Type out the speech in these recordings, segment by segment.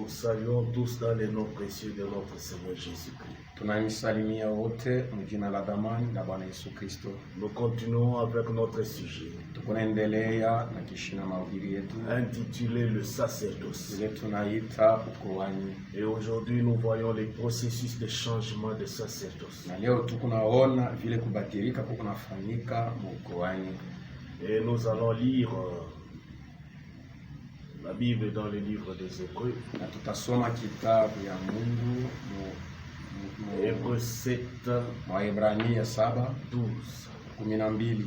Nous saluons tous dans les noms précieux de notre Seigneur Jésus-Christ. Tunamsalimia wote mjina la damani la Bwana Yesu Kristo. Nous continuons avec notre sujet Tukunaendelea na kishina mahubiri yetu intitulé le sacerdoce. ile tunaita ukoani. Et aujourd'hui nous voyons les processus de changement de sacerdoce. Na leo tukunaona vile kubadilika kukunafanyika ukoani. Et nous allons lire la Bible dans le livre des Hébreux. Na tutasoma kitabu ya Mungu Hébreux 7, Waebrania 7:12.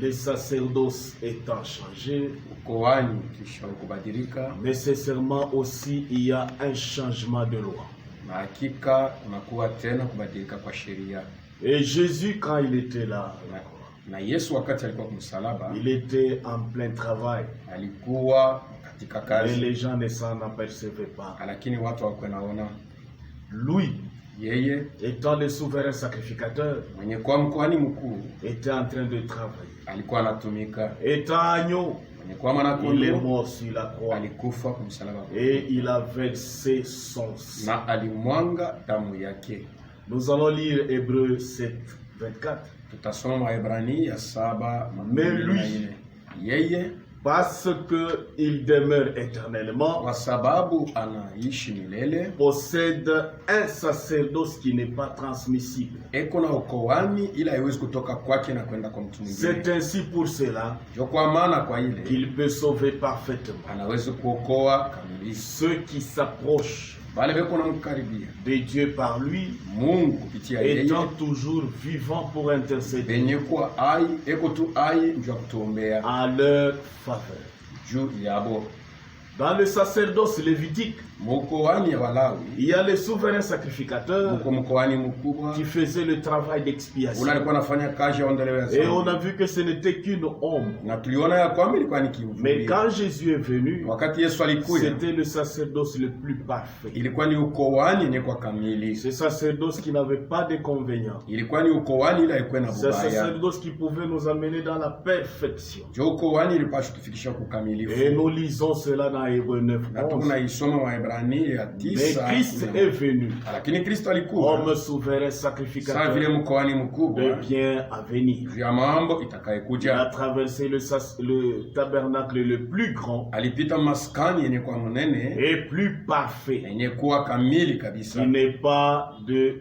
Le sacerdoce étant changé, Ukoani kisha kubadilika, nécessairement aussi il y a un changement de loi. na hakika kunakuwa tena kubadilika kwa sheria. Et Jésus, quand il était là, Na Yesu wakati alikuwa kumsalaba, il était en plein travail. alikuwa katika Et kazi, les gens ne s'en apercevaient pas. lakini watu hawakuwa naona. Lui, Yeye étant le souverain sacrificateur, mwenye kuwa mkoani mkuu était en train de travailler. alikuwa anatumika. Étant agneau, Mwenye kuwa il est mwanakondoo mort sur la croix. alikufa kumsalaba Et il a versé son sang. na alimwanga damu yake. Nous allons lire Hébreux 7, 24. Tutasoma Waebrania 7:24. Mais lui, Yeye parce qu'il demeure éternellement, kwa sababu anaishi milele, possède un sacerdoce qui n'est pas transmissible. eko na ukoani ila haiwezi kutoka kwake na kwenda kwa mtu mwingine. C'est ainsi pour cela Ndio kwa maana kwa ile qu'il peut sauver parfaitement anaweza kuokoa kamilifu ceux qui s'approchent wale beko na mkaribia de Dieu par lui, Mungu kupitia yeye, étant toujours vivant pour intercéder benye kuwa ai eko tu ai ndio kutuombea en leur faveur. juu yabo. Dans le sacerdoce lévitique, Mkoani ya Walawi il y a le souverain sacrificateur mko mkoani mkubwa qui faisait le travail d'expiation. ule alikuwa anafanya kazi ya ondoleo ya Et on a dhambi, vu que ce n'était qu'une ombre. na tuliona ya kwamba ilikuwa ni Mais kivuli. quand Jésus est venu, Wakati Yesu alikuja, c'était le sacerdoce le plus parfait. ilikuwa ni ukoani yenye kwa kamili, Ce sacerdoce qui n'avait pas d'inconvénients. ilikuwa ni ukoani ila haikuwa na Ce bubaya. sacerdoce qui pouvait nous amener dans la perfection. Jo ukoani ilipaswa kutufikisha kwa Et kamilifu. nous lisons cela dans Hébreux 9, Na 11. tunaisoma Waebrania Mais 9. Christ est venu, Lakini Kristo alikuwa homme souverain saa sacrificateur vile mkoani mkubwa de bien à venir. juu ya mambo Il a itakayekuja. traversé le tabernacle le plus grand Alipita maskani yenye kwa munene et plus parfait. yenye kuwa kamili Il kabisa, n'est pas de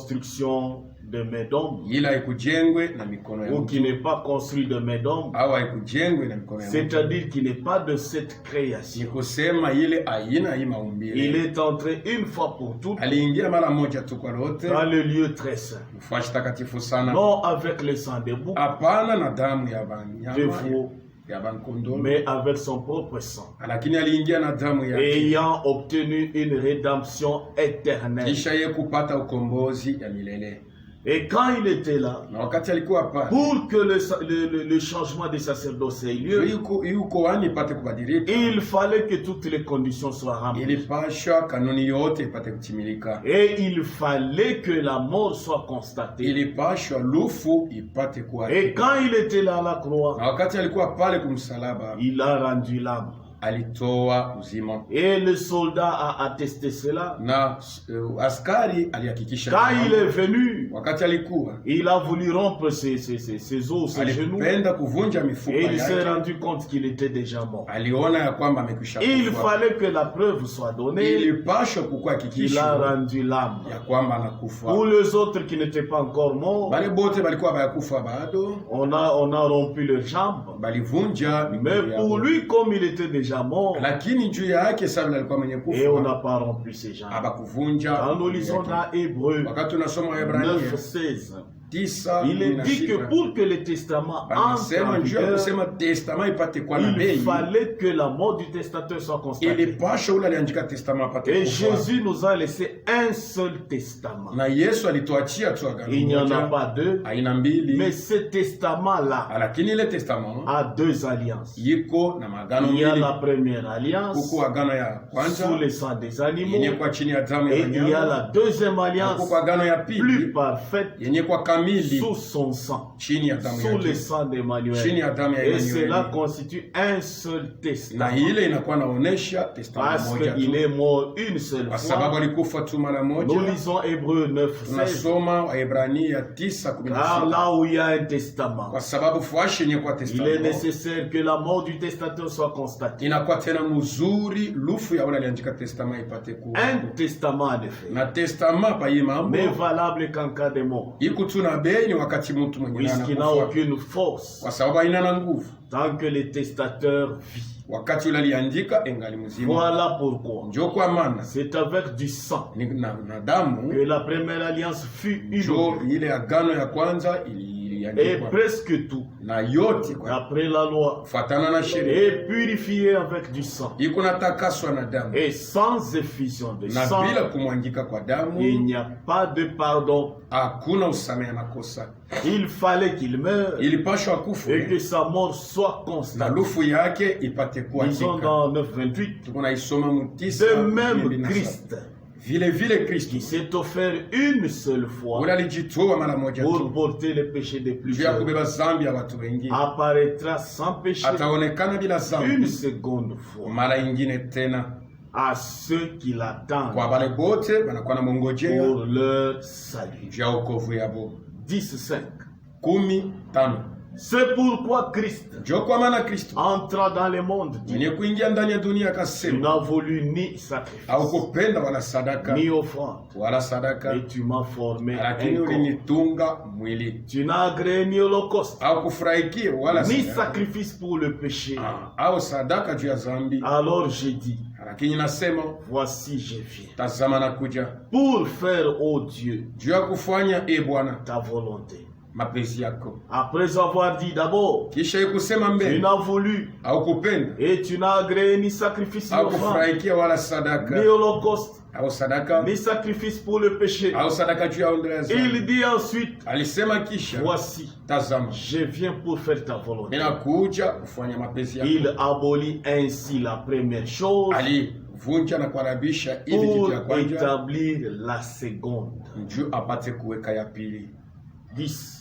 construction de main d'homme ila haikujengwe na mikono ya ou mtu qui n'est pas construit de main d'homme, au haikujengwe na mikono ya mtu. c'est-à-dire qui n'est pas de cette Ni création. kusema ile aina hii Il maumbile est entré une fois pour toutes aliingia mara moja tu kwa lote dans le lieu très saint, ufashi takatifu sana, non avec le sang des boucs, hapana na damu ya de banyama faux, ya bankondolo, mais avec son propre sang, lakini aliingia na damu yake ayant obtenu une rédemption éternelle. kisha ye kupata ukombozi ya milele. Et quand il était là, Na wakati alikuwa hapa pour que le changement des sacerdoces ait lieu, hii ukoani ipate kubadilika, il fallait que toutes les conditions soient remplies. ilipasha kanuni yote ipate kutimilika, Et il fallait que la mort soit constatée. ilipashwa lufu ipate kuwa. Et quand il était là à la croix, Na wakati alikuwa pale kumsalaba il a rendu l'âme. alitoa uzima, Et le soldat a attesté cela. na askari alihakikisha. Quand il est venu, Wakati alikuwa il a voulu rompre ses os, ses genoux. alipenda kuvunja mifupa Et il s'est yake, rendu compte qu'il était déjà mort. aliona ya kwamba amekwisha Il kufa. fallait que la preuve soit donnée Ilipashwa kukuwa qu'il a hakikisho rendu l'âme. ya kwamba anakufa. Pour les autres qui n'étaient pas encore morts, Bale bote balikuwa bayakufa bado, on a rompu leurs jambes. balivunja miguu Mais yao. pour lui, comme il était déjà mort, Lakini juu yake sababu alikuwa mwenye et on n'a kufa pas rompu ses jambes. abakuvunja. Quand nous lisons dans Hébreux Wakati tunasoma Waebrania 9:16, 9, il est dit que pour que le testament entre banasema en njuu ya vigueur, kusema testament ipate kuwa na il bei, fallait que la mort du testateur soit constatée. ilipasha ule aliandika testament apate Et kufa. Jésus nous a laissé un seul testament. Na Yesu alituachia tu agano Il n'y en a moja, pas deux, aina mbili, mais ce testament-là lakini ile testament a deux alliances. iko na magano Il y a mbili. la première alliance Kuko agano ya kwanza sous le sang des animaux, yenye kwa chini ya damu et ya il y a wanyama, la deuxième na alliance kuko agano ya plus pili parfaite yenye kwa kamili sous son sang, chini ya damu sous le yake, sang d'Emmanuel. chini ya damu ya Et cela Emmanuel, constitue un seul na testament. ile inakuwa naonesha testament Parce moja qu'il tu, est mort une seule kwa sababu fois. alikufa tu mara Nous moja. lisons Hébreux 9, 16. Tunasoma Waebrania Car 9:16, là où il y a un testament, kwa sababu fuashi yenye kwa il est testament nécessaire que la mort du testateur soit constatée. inakuwa tena mzuri lufu ya wale aliandika testament ipate kuwa Un testament en effet, na testament pa hii mambo mais valable qu'en cas de mort, iko tu na bei ni wakati mtu mwenye puisqu'il n'a anakufa, aucune force kwa sababu haina na nguvu tant que le testateur vit. wakati ule aliandika engali mzima. Voilà pourquoi Njo kwa maana c'est avec du sang ni na damu que la première alliance fut njo inaugurée. ile agano ya kwanza Et iliandikwa presque tout, na yote kwa d'après la loi, kufuatana na sheria est purifié avec du sang. iko natakaswa na damu, Et sans effusion de na sang, bila kumwangika kwa il damu n'y a pas de pardon. hakuna usamehe makosa. Il fallait qu'il meure Ilipashwa et kufu que sa mort soit na constatée. lufu yake ipate Disons kuandika. dans 9:28. Tuko naisoma mu De 9:27. même Christ, Vile vile qui Kristo s'est offert une seule fois ule alijitoa mara moja pour tu porter les péchés de juu ya plusieurs, kubeba zambi ya watu wengi, apparaîtra sans péché ataonekana bila une zambi seconde fois mara ingine tena à ceux qui kwa l'attendent wale bote banakuwa na mongojea pour leur salut. juu ya wokovu yabo. 10:5. 15. C'est pourquoi Christ Njo kwa maana Kristo entra dans le monde. Dit, mwenye kuingia ndani ya dunia tu akasema n'as voulu ni sacrifice, haukupenda wala sadaka ni offrande, wala sadaka, et tu m'as formé lakini un corps. ulinitunga mwili. Tu n'as agréé ni holocauste, Haukufurahikia wala ni sadaka sacrifice pour le péché. au sadaka juu ya zambi, Alors j'ai dit, lakini nasema voici je viens tazama nakuja pour faire, ô Dieu, juu ya kufanya Bwana ta volonté. mapenzi yako. Après avoir dit d'abord, Kisha ikusema tu mbele n'as voulu haukupenda et tu n'as agréé ni sacrifice ni offrande, haukufurahikia wala ni sadaka holocauste, au sadaka ni sacrifice pour le péché. au sadaka juu ya ondoleo ya Il zambi. dit ensuite, Alisema kisha voici, tazama je viens pour faire ta volonté. ninakuja kufanya mapenzi yako. Il abolit ainsi la première chose Alivunja na kuharabisha hivi kitu ya pour kwanza établir la seconde. juu apate kuweka ya pili. 10.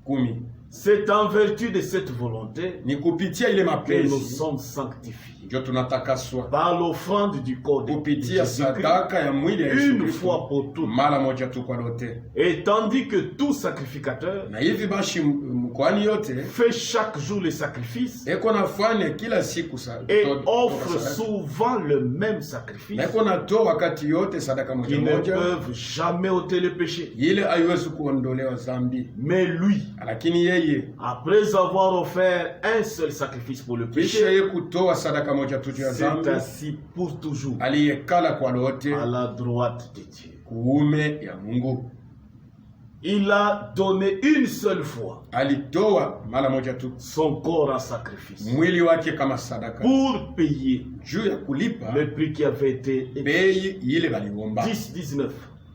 10. C'est en vertu de cette volonté Ni kupitia ile que nous mapenzi sommes sanctifiés ndio tunatakaswa par l'offrande du corps de kupitia Jésus-Christ sadaka ya mwili ya Yesu une Kristo fois pour toutes. mara moja tu kwa lote. Et tandis que tout sacrificateur Na hivi basi mkoani yote fait chaque jour le sacrifice eko nafanya kila siku et offre souvent le même sacrifice, na eko natoa wakati yote sadaka moja qui ne moja, peuvent jamais ôter le péché. ile haiwezi kuondolewa zambi. Mais lui, Lakini yeye après avoir offert un seul sacrifice pour le kisha péché, yeye kutoa sadaka moja tu ya s'est zambi, assis pour toujours aliyekala kwa lote à la droite de Dieu. kuume ya Mungu. Il a donné une seule fois Alitoa mara moja tu son corps en sacrifice mwili wake kama sadaka pour payer juu ya kulipa le prix qui avait été bei ile baliomba. 10-19.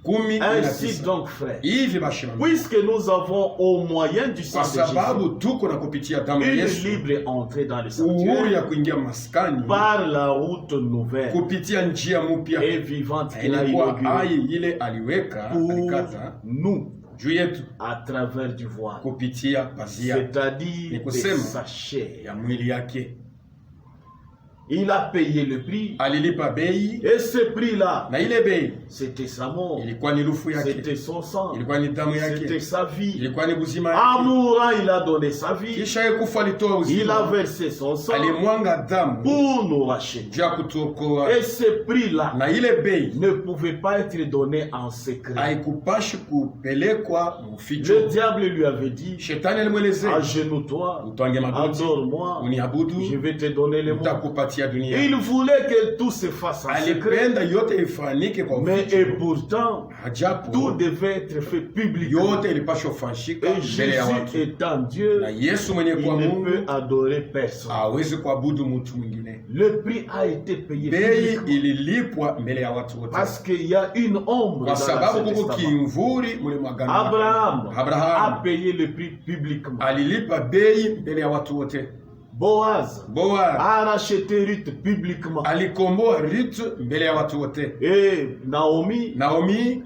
10 Ainsi donc, frère, hivi bashima, puisque nous avons au moyen du sang kwa de Jésus sababu tuko na kupitia damu ya une Yesu libre entrée dans le uhuru sanctuaire ya kuingia maskani par la route nouvelle kupitia njia mpya et vivante qu'il a ilikuwa inaugurée ai ile aliweka pour alikata nous juu yetu à travers du voile, kupitia pazia c'est-à-dire Ni de kusema sa chair. ya mwili yake. Il a payé le prix Alilipa bei et ce prix-là, na ile bei c'était sa mort, ilikuwa ni lufu yake, c'était son sang, ilikuwa ni damu c'était yake, sa vie. ilikuwa ni buzima En yake. mourant, il a donné sa vie, Kisha yeye kufa alitoa il a uzima, versé son sang alimwanga damu pour nous racheter. juu ya kutuokoa, Et ce prix-là na ile bei ne pouvait pas être donné en secret. haikupashi kupelekwa Le mficho. diable lui avait dit, Shetani alimwelezea, agenouille-toi, utwange magoti, adore-moi, je uniabudu, vais te donner les mots. nitakupatia dunia. Il voulait que tout se fasse en secret, Alipenda yote ifanyike kwa mais uficho, et pourtant, tout ajapo devait être fait publiquement. yote ilipashwa kufanyika Et mbele ya Jésus watu, étant Dieu, na Yesu mwenye il kwa ne Mungu peut adorer personne. hawezi kuabudu mtu mwingine. Le prix a été payé Bei publiquement, ililipwa mbele ya watu wote, parce qu'il y a une ombre kwa dans sababu l'Ancien kuko Testament. kimvuri mule mwagano. Abraham a Abraham payé le prix publiquement. alilipa bei mbele ya watu wote. Boaz Boaz a racheté Ruth publiquement. alikomboa Ruth mbele ya watu wote. Et Naomi Naomi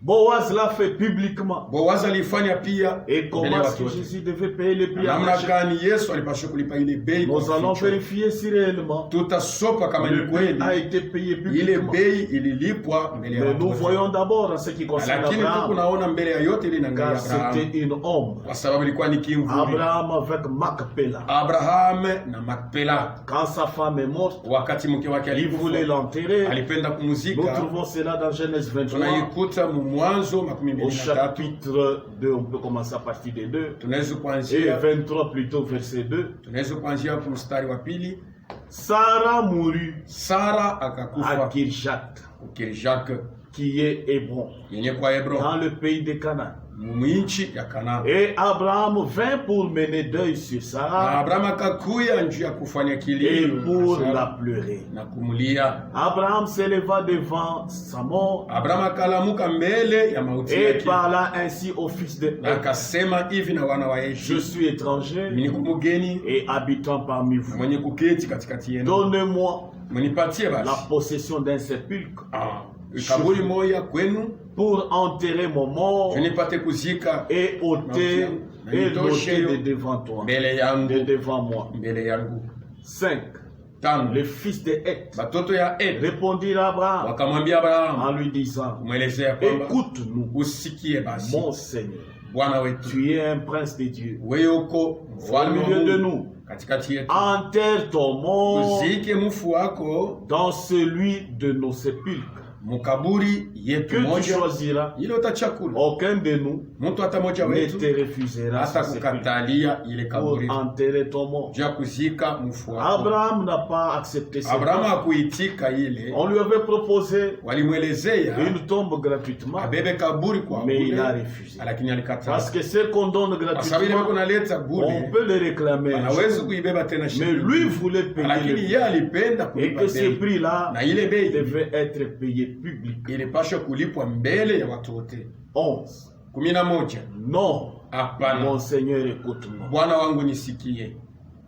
Boaz l'a fait publiquement. Boaz alifanya pia. Et comment est-ce que Jésus devait payer le prix à namna l'achat? gani Yesu alipaswa kulipa ile bei? Nous allons vérifier si réellement tutasopa kama le ni prix kweli a été payé ile publiquement. bei ililipwa mbele ya Mais watu nous wote. voyons d'abord en ce qui concerne Lakini tu Abraham, kunaona mbele ya yote ile car inaangalia c'était Abraham, une ombre. kwa sababu ilikuwa ni kimvuli. Abraham avec Macpéla. Abraham na Makpela, Quand sa femme est morte, wakati mke wake il voulait alikufa, l'enterrer. alipenda Nous kumuzika. trouvons cela dans Genèse 23. Tunaikuta mu Mwanzo Au 23, chapitre 2, on peut commencer à partir des 2. tunaweza Et kuanzia 23 plutôt, verset 2. tunaweza kuanzia hapo mstari wa pili. Sarah mourut Sara à akakufa Kirjat, Kirjak qui est Hébron, yenye kwa Hebron dans le pays de Canaan. mwinchi ya Kanaa. Et Abraham vint pour mener deuil sur Na Sarah Abraham akakuya njuu ya kufanya et kilio pour na la Sara pleurer. na kumulia. Abraham s'éleva devant sa mort Abraham akalamuka mbele ya mauti et yake parla ainsi au fils de na Heth. akasema hivi na wana wa Je Yeshi, suis étranger mimi ni mgeni et habitant parmi vous. mwenye kuketi katikati yenu, Donnez-moi mnipatie la basi possession d'un sépulcre kaburi moya kwenu, pour enterrer mon mort nipate kuzika et ôter et l'ôter de devant toi, mbele de yangu, devant moi. mbele yangu. 5. Tano, Le fils de Heth batoto ya Ed répondit à Abraham wakamwambia Abrahamu, en lui disant, kumwelezea kwamba écoute-nous, usikie basi mon Seigneur, Bwana wetu, tu es un prince de Dieu. wewe uko Au mfalme wa milieu de Mungu nous, katikati yetu, enterre ton mort uzike mfu wako dans celui de nos sépulcres mukaburi yetu que tu moja, choisiras. ile utachakula. Aucun de nous Mtu hata moja ne wetu te refusera hata ce sépulcre kukatalia ile pour kaburi enterrer ton mort. juu ya kuzika mfu wako. Abraham n'a pas accepté cette Abrahamu offre. hakuitika ile, On lui avait proposé walimwelezea une tombe gratuitement, abebe kaburi kwa mais il bure, a refusé. lakini alikataa. Parce que ce qu'on donne Kwa sababu ile gratuitement, kunaleta on bure, peut le réclamer. anawezi kuibeba tena Mais shilingi. lui voulait payer Lakini le yeye alipenda et kulipa que ce bei, prix-là na ile bei devait être payé public. ilipaswa kulipwa mbele ya watu wote. 11. 11. Non, Hapana, mon Seigneur, écoute-moi. Bwana wangu nisikie,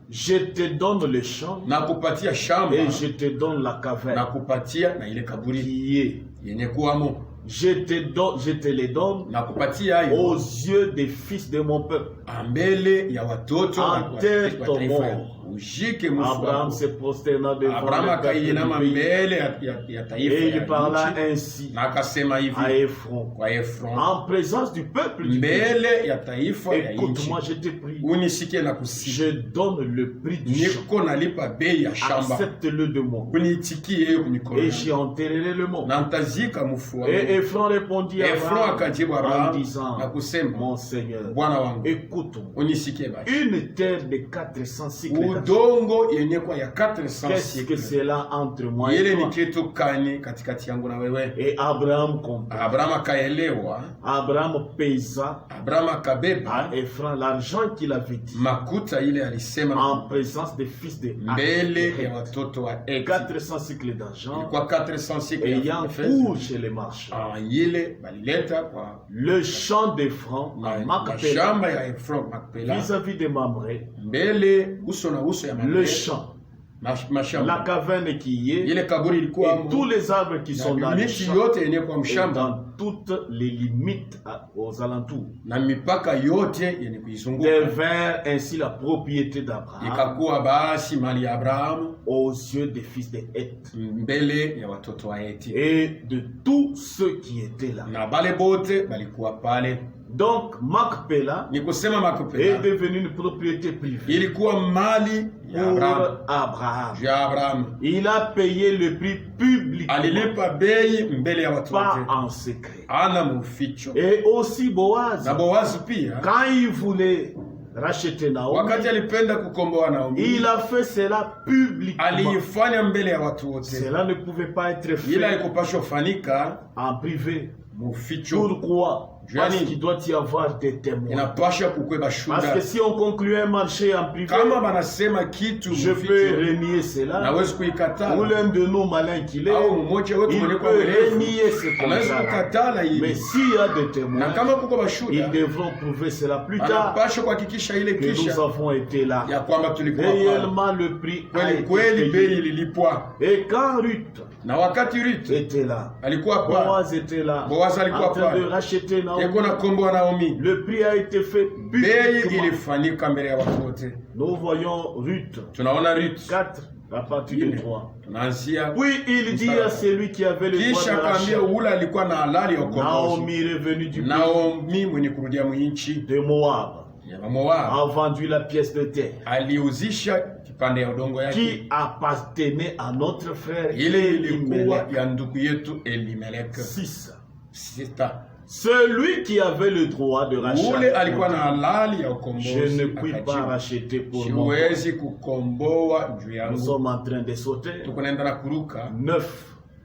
Je te donne le champ nakupatia shamba et je te donne la caverne nakupatia na ile kaburi qui est. yenye kuwamo, Je te les donne nakupatia aux hayo yeux des fils de mon peuple. mbele ya watoto wa Enterre ton taifa mort. yako. Ujike mfu Abraham wako. se prosterna devant Abrahamu le gardien akainama du pays mbele ya taifa et il ya parla nchi, ainsi na akasema à hivi Ephron kwa Efron, en présence du peuple du pays. mbele ya taifa ya nchi, Écoute-moi, je te prie. unisikie na kusikia, Je donne le prix du champ. niko nalipa bei ya shamba, Accepte-le de moi. uniitikie hiyo kumikono Et yangu, j'y enterrerai le mort. na ntazika mfu wangu. Et Ephron répondit à Efron Abraham akajibu en Abrahamu disant, na kusema, mon Seigneur, Bwana wangu, écoute-moi. unisikie basi, Une terre de 400 cycles d'argent. udongo yenye kwa ya 400 Qu'est-ce que siècles, c'est là entre moi et ile ni toi? kitu kani katikati yangu na wewe? Et Abraham comprit. Abrahamu akaelewa, Abraham pesa Abrahamu akabeba à Ephron l'argent qu'il avait dit makuta ile alisema en présence des fils de mbele ya Heth. watoto wa Eti, 400 cycles d'argent ilikuwa 400 siècles ayant ya fedha. cours chez les marchands. Ile balileta kwa Le champ d'Ephron à Macpéla mashamba ya Efron Makpela, vis-à-vis de Mamré, mbele uso na uso ya le Mamre, champ, la mashamba caverne qui y est, ile kaburi ilikuwa et tous les arbres qui sont dans le miti champ, yote yenye kwa et mshamba dans toutes les limites aux alentours, na mipaka yote yenye kuizunguka, devint ainsi la propriété d'Abraham ikakuwa basi mali ya Abrahamu aux yeux des fils de Heth mbele ya watoto wa Eti, et de tous ceux qui étaient là. na bale bote balikuwa pale. Donc Macpéla Ni kusema est Makpela devenu une propriété privée ilikuwa mali ya pour Abrahamu, Abraham. ya Abrahamu. Il a payé le prix public, Alilipa bei mbele ya watu pas wote, en secret. ana muficho. Et aussi Boaz, Na Boazi pia quand il voulait racheter Naomi, wakati alipenda kukomboa Naomi, il a fait cela publiquement. aliifanya mbele ya watu wote, Cela ne pouvait pas être ila fait ikupashwa fanika en privé. muficho. Pourquoi? Parce qu'il doit y avoir des témoins. inapasha kukwe Parce que bashuda. si on conclut un marché en privé, Kama banasema kitu je peux renier cela. nawezi Ou kuikatala, l'un de nous malin qu'il est, au mmoja wetu il mwenye kwa peut mwerevu renier ce anaweza contrat. kukatala Mais hili, s'il y a des na témoins, kama kuko ils bashuda devront prouver cela plus tard anapasha kuhakikisha ile que nous kisha avons été là. ya kwamba tulikuwa pale Réellement, le prix a kweli été kweli, bei payé. ililipwa. Et quand Ruth Na wakati Ruth était là, alikuwa pale, Boaz était là, Boaz alikuwa en train de pale, racheter yeko Naomi. na kombo wa Naomi, Le prix a été fait bei publiquement. ilifanyika mbele ya watu wote. Nous voyons Ruth Tunaona Ruth 4 à partir de 3. tunaanzia, Puis il dit à celui qui avait le droit kisha de akaambia rachat, ule alikuwa na halali ya ukombozi, Naomi revenu du pays Naomi mwenye kurudia mwinchi de Moab, ya Moab a vendu la pièce de terre aliuzisha kipande ya udongo yake, qui appartenait à notre frère ile ilikuwa Elimelech. ya ndugu yetu Elimelek. 6. Sita, Celui qui avait le droit de ule rachat, alikuwa na halali ya je ukombozi ne puis pas akajibu, racheter pour moi. siwezi kukomboa juu Nous yangu. sommes en train de sauter. Tuko naenda na kuruka 9.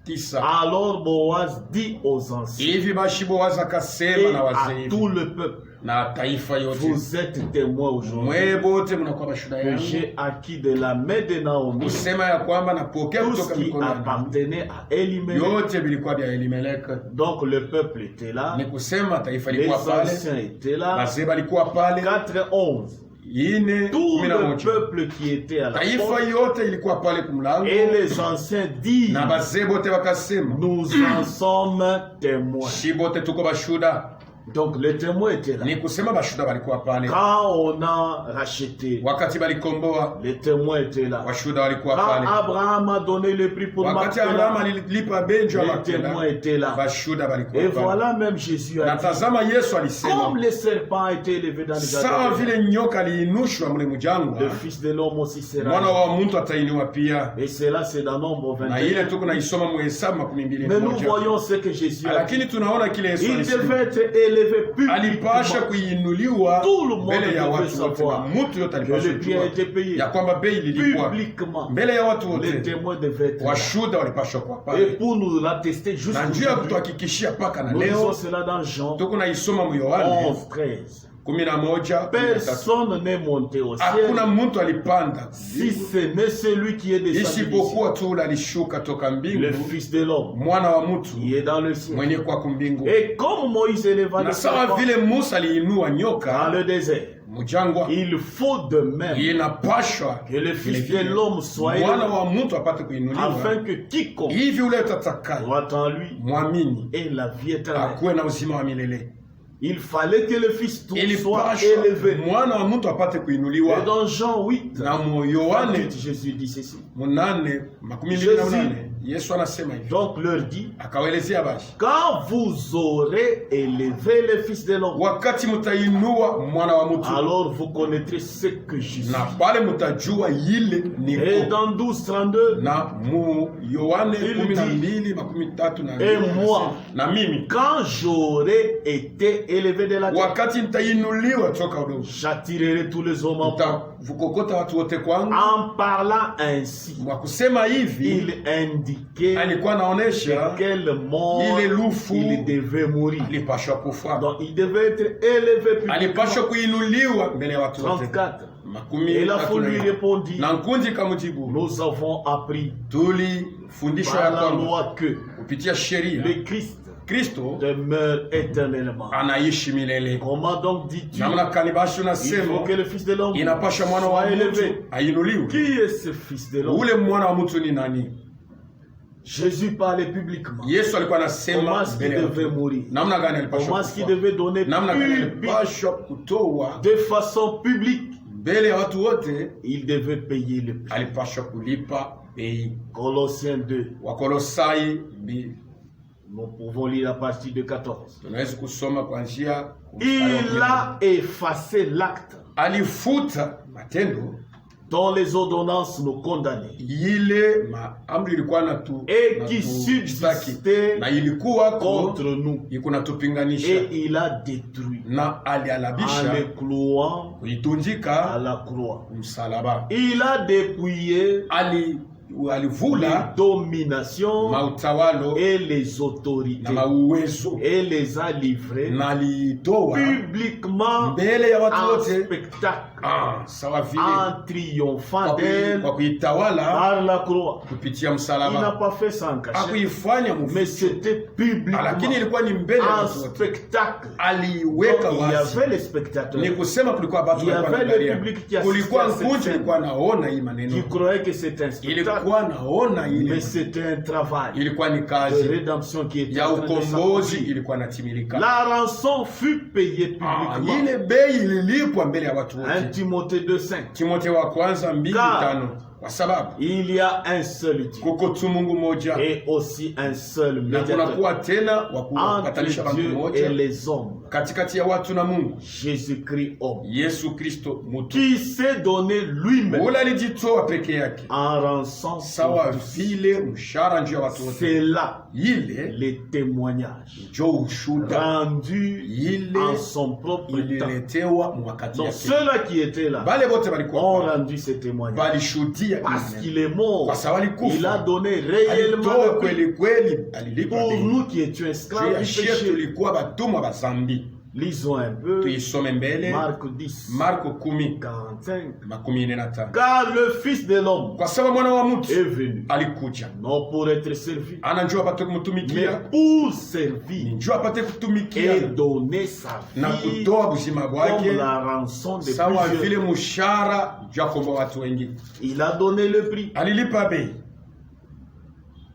9. Alors Boaz dit aux anciens Hivi basi Boaz akasema et na à wazee tout le peuple, na taifa yote, vous êtes témoins aujourd'hui mwe bote mnakuwa bashuhuda que yangu j'ai acquis de la main de Naomi kusema ya kwamba napokea tout ce kutoka qui mikono ya Naomi appartenait à Elimelech. yote vilikuwa vya Elimelek. Donc le peuple était là, Ni kusema taifa les lilikuwa pale, anciens étaient là. wazee balikuwa pale, 4-11. ine Tout kumi na le moja peuple qui était à la taifa porte yote ilikuwa pale kumlango, et les anciens disent, na wazee bote wakasema nous en sommes témoins. shi bote tuko bashuda. Donc les témoins étaient là. Ni kusema bashuda balikuwa pale Quand on a racheté, wakati balikomboa, les témoins étaient là. washuda walikuwa Quand pale Abraham a donné le prix pour wakati Abrahamu Macpéla, alilipa benjo ya les témoins Makpela, étaient là. bashuda balikuwa Et pale. voilà même Jésus Na a dit, tazama Yesu alisema comme le serpent a été élevé dans les sawa jardins, vile nyoka aliinushwa mle le mjangwa, Fils de l'homme aussi mwana sera. wa mtu atainua pia. Et cela c'est dans Nombre Na ile 21. tuko naisoma Mhesabu 21. Mais nous voyons ce que Jésus a dit. Lakini tunaona kile Yesu Il alisema, devait être élevé alipasha publiquement. kuinuliwa Tout le monde mbele ya devait watu wote, savoir na mtu yote que alipasha le prix a kujua été payé ya kwamba bei ililipwa publiquement. mbele ya watu Les wote. témoins devaient être là. Washuda walipasha kuwa Et pale, pour nous l'attester na njia ya jusqu'aujourd'hui, kutuhakikishia mpaka na nous lisons leo cela dans Jean tuko naisoma mu Yohane 11-13. 11:13. Personne n'est monté au ciel Hakuna mtu alipanda si ce n'est celui qui est descendu du ciel, isipokuwa tu ule alishuka toka le mbingu, Fils de l'homme mwana wa mtu qui est dans le ciel. mwenye kwa kumbingu. Et comme Moïse éleva le Na sawa serpent vile Musa aliinua dans nyoka le désert, mjangwa, il faut de même inapashwa que le Fils de l'homme soit mwana élevé, wa mtu apate kuinuliwa, afin que quiconque hivi ule atakaye croit en lui mwamini ait la vie éternelle. akuwe na uzima wa milele. Il fallait que le Fils soit Ilipashwa élevé. mwana wa mtu apate Et kuinuliwa. dans Jean 8, Na mu Yohane 28, Jésus dit ceci. 8:28 Yesu anasema hivi, Donc leur dit, akawaelezea basi, quand vous aurez élevé le Fils de l'homme, wakati mtainua mwana wa mtu, alors vous connaîtrez ce que je suis. na pale mtajua ile Et niko. dans 12-32, Na mu Yohane Il 12:32 Et moi, na mimi quand j'aurai été élevé de la terre, wakati nitainuliwa toka udongo, j'attirerai tous les hommes en moi. nitavukokota watu wote kwangu. En parlant ainsi, Kwa kusema hivi, il indiquait alikuwa anaonesha de quelle mort ile lufu il devait mourir. alipashwa kufa, Donc il devait être élevé publiquement. alipashwa kuinuliwa mbele ya watu wote. 34. Makumi Et la tatu foule na lui nne. répondit, Na nkundi kamjibu, nous avons appris tulifundishwa par ya la kwamba loi que kupitia sheria le Christ Kristo demeure éternellement. anaishi milele. Comment donc dis-tu Namna kani basi il faut unasema que le Fils de l'homme inapasha mwana wa soit mtu élevé? ainuliwe? Qui est ce Fils de l'homme? Ule mwana wa mtu ni nani? Jésus parlait publiquement. Yesu alikuwa Comment anasema est-ce qu'il mbele ya devait watu. mourir? Namna gani Comment alipashwa est-ce qu'il kufa? devait donner Namna gani public, alipashwa kutoa de façon publique? mbele ya watu wote? Il devait payer le prix. Alipashwa kulipa bei. Colossiens 2. Wakolosai 2. Nous pouvons lire à partir de 14. Tunaweza kusoma kuanzia Il a effacé l'acte alifuta matendo dont les ordonnances nous condamnaient ile amri ilikuwa na tu et qui subsistait na ilikuwa contre nous. iko natupiganisha, Et il a détruit na en alialabisha les clouant à kuitundika la croix. msalaba. Il a dépouillé alivula les dominations mautawalo et les autorités na mauwezo et les a livrés na alitoa publiquement mbele ya watu en wote spectacle, sawa vile en triomphant d'elle kwa kuitawala par la croix. kupitia Il n'a msalaba. pas fait ça en cachette, Hakuifanya mais mficho, c'était publiquement lakini ilikuwa ni mbele ya en watu wote. spectacle. Aliweka Donc, il y wazi. avait les spectateurs Ni kusema kulikuwa watu Il y walikuwa avait le wanaangalia. public qui assistait Kulikuwa à cette nkundi scène. ilikuwa naona hii maneno. qui croyaient que c'était un spectacle, Ilikuwa naona ile. mais c'était un travail Ilikuwa ni de kazi rédemption qui était ya en train de ukombozi s'accomplir. ilikuwa natimilika. La rançon fut payée publiquement. Ile bei ililipwa mbele ya watu 1 wote. Timothée 2:5. Timotheo wa kwanza 2:5. Kwa sababu Il y a un seul Dieu kuko tu Mungu moja et aussi un seul na médiateur kunakuwa tena wa kupatanisha entre watu Dieu et moja les hommes, katikati ya watu na Mungu, Jésus-Christ homme, Yesu Kristo mtu. qui s'est donné lui-même Ule alijitoa peke yake en rançon sawa pour tous. vile mshahara njoo ya watu wote. C'est là Ile les témoignages njoo ushuda rendus ile en son propre temps. ililetewa mwakati Donc yake. ceux-là qui étaient là Bale wote ont walikuwa rendu ces témoignages. walishuhudia Parce ile. qu'il est mort, Kwa sababu alikufa. il a donné réellement Alitoa le prix kweli kweli, alilipa pour bei. nous qui étions esclaves Juu ya du shie péché. tulikuwa batumwa ba zambi. Lisons un peu Tuisome mbele Marc 10, Marko 10 45. 45. Car le Fils de l'homme Kwa sababu mwana wa mtu est venu, alikuja non pour être servi, anajua apate mais kumtumikia, pour servir njoo apate kutumikia et donner sa na vie kutoa buzima comme bwake la rançon de sawa vile plusieurs. mshahara juu ya kuomba watu wengi. Il a donné le prix Alilipa bei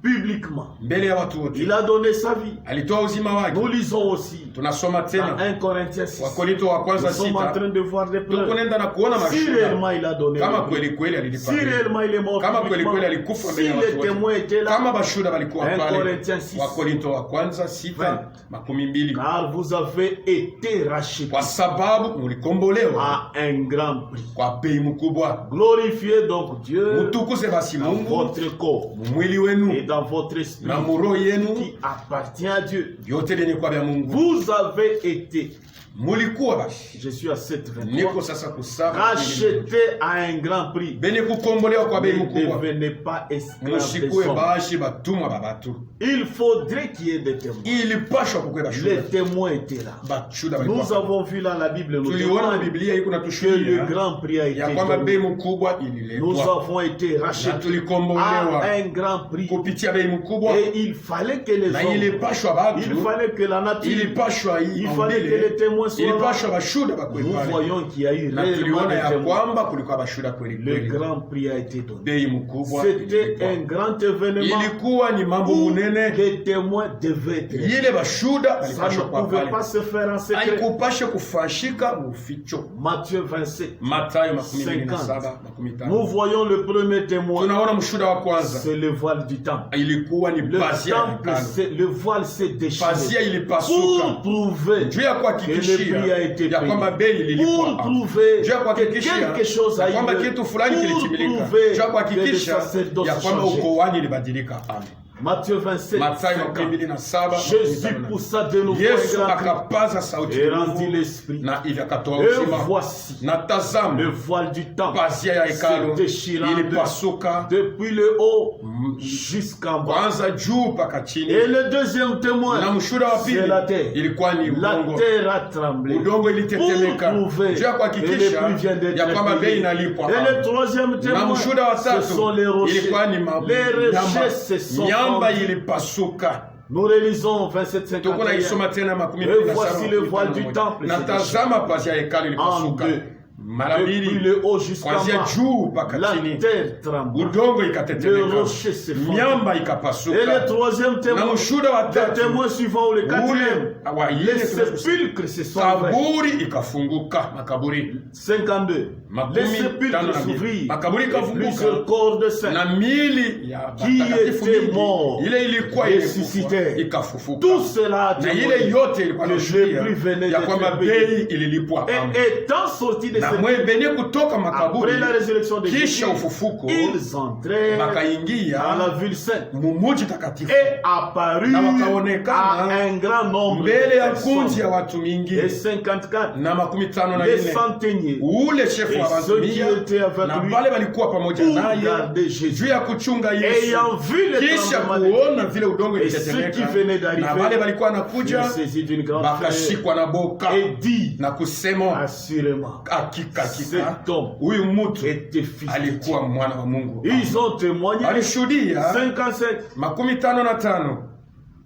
publiquement. mbele ya watu wote, Il a donné sa vie. alitoa uzima wake. Nous lisons aussi Tunasoma dans tena 1 Corinthiens 6. Wakorinto wa Nous kwanza sommes en 6. train de voir des preuves. Tukunenda na kuona Si mashuhuda réellement il a donné kama le prix, kweli kweli alilipa si bei, réellement il est mort kama kweli publiquement, kweli alikufa si mbele ya watu les wote, témoins étaient là, kama bashuhuda walikuwa 1 pale. Corinthiens 6. Wakorinto wa kwanza 6:20. car vous avez été rachetés Kwa sababu mulikombolewa à un grand prix. kwa bei mkubwa. Glorifiez donc Dieu Mutukuze basi dans Mungu votre corps mwili et wenu dans votre esprit na muroho yenu, qui appartient à Dieu. vyote vyenye kwa vya Mungu. Vous avez été, Mulikuwa basi, je suis à 7:23, niko sasa kusaba rachetés à un grand prix. benye kukombolewa kwa bei Ne mkubwa. devenez pas esclaves des Musikue hommes. bashi batumwa babatu, Il faudrait qu'il y ait des témoins. ilipashwa kukwe Les bashuda témoins étaient là. bashuda Nous walikuwa. avons vu là la Bible, nous Tuliona na témoigne Biblia iko que le natushuhudia grand prix a été ya kwamba bei donné. mkubwa Nous ililetwa avons été na rachetés à tulikombolewa un grand prix. kupitia bei mkubwa, Et il fallait que les na hommes, ilipashwa il batu, fallait que la nature, ilipashwa hii il fallait que les maumbile, témoins soient là. ilipashwa bashuda bakwe Nous pale, voyons qu'il y a eu na réellement tuliona des ya témoins. kwamba kulikuwa bashuda kweli Le kweli. grand prix a été donné. Bei mkubwa C'était ililipwa. un grand événement Ilikuwa ni mambo où munene, les témoins devaient être. ile bashuda Ça balipashwa ne kwa pouvait pale, pas se faire en secret. haikupashe kufashika muficho. Matthieu 27. Matayo 27:50. Nous voyons le premier témoin, Tunaona mshuda wa kwanza c'est le voile du temple. ilikuwa ni Le pazia ya temple, hekalu. le voile s'est déchiré Pazia ilipasuka pour prouver juu ya que le kuhakikishia prix a été ya kwamba bei payé, ililipwa, pour prouver juu ya que kuhakikishia quelque chose a ya eu kwamba lieu, kitu fulani pour kilitimilika, prouver juu ya que le kuhakikisha sacerdoce ya kwamba changeait. ukoani ilibadilika. Amen. Matthieu 27, Mathayo 50. 27. Jésus poussa de nouveau Yesu un grand cri akapaza sauti et nguvu, rendit l'esprit. na ili akatoa Et uzima. voici Na tazama le voile du temple pazia ya hekalu se déchirant ilipasuka depuis le haut jusqu'en bas. kwanza juu mpaka chini. Et le deuxième témoin, Na mshuhuda wa pili c'est la terre. ilikuwa ni La udongo. terre a tremblé Udongo ilitetemeka pour prouver juu ya que le kuhakikisha prix vient d'être ya kwamba bei payé. inalipwa. Et le troisième Na témoin, mshuhuda wa ce tatu sont les rochers. ilikuwa ni Les rochers se miamba. sont Miamba fendus. ilipasuka. Nous relisons Tuko 27-51. naisoma tena Et voici le voile du temple. na tazama pazia ya hekalu ilipasuka En deux. mara Depuis mbili le haut jusqu'en kuanzia bas, juu mpaka la chini. terre tremble. Udongo Le ikatetemeka, rocher se fend. miamba Et le ikapasuka. troisième Na témoin, mshuhuda wa le tatu témoin suivant ou le quatrième, ule wa les yeye sépulcres se sont ouverts. kaburi ikafunguka, makaburi 52. Les Makumi tano sépulcres na mbili. s'ouvrirent Makaburi et ikafunguka. plusieurs corps de saints na mili ya qui batakatifu était mingi, mort, ile ilikuwa ressuscité. ikafufuka. Tout cela a Na ile témoigné yote ilikuwa que le inashuhudia prix venait ya d'être kwamba payé. bei ililipwa. Et étant sortis de Na cette mwenye kutoka makaburi après la résurrection de Jésus, kisha ufufuko ils entrèrent bakaingia dans la ville sainte mumuji takatifu et apparut na à wakaonekana un grand nombre de mbele ya kundi personnes. ya watu mingi Et 54, na 54 les centeniers, ule shefu wa et ceux qui bantumia étaient avec na lui, wale walikuwa pamoja pour naye garder Jésus, juu ya kuchunga Yesu, ayant vu le kisha tremblement de kuona terre, vile udongo et ceux qui ilitetemeka venaient d'arriver, na wale walikuwa furent wanakuja saisis d'une grande frayeur bakashikwa na boka et dit na kusema assurément hakika cet homme huyu mtu était fils de Dieu. alikuwa mwana wa Mungu. Ils ont témoigné. Alishuhudia 55. 55.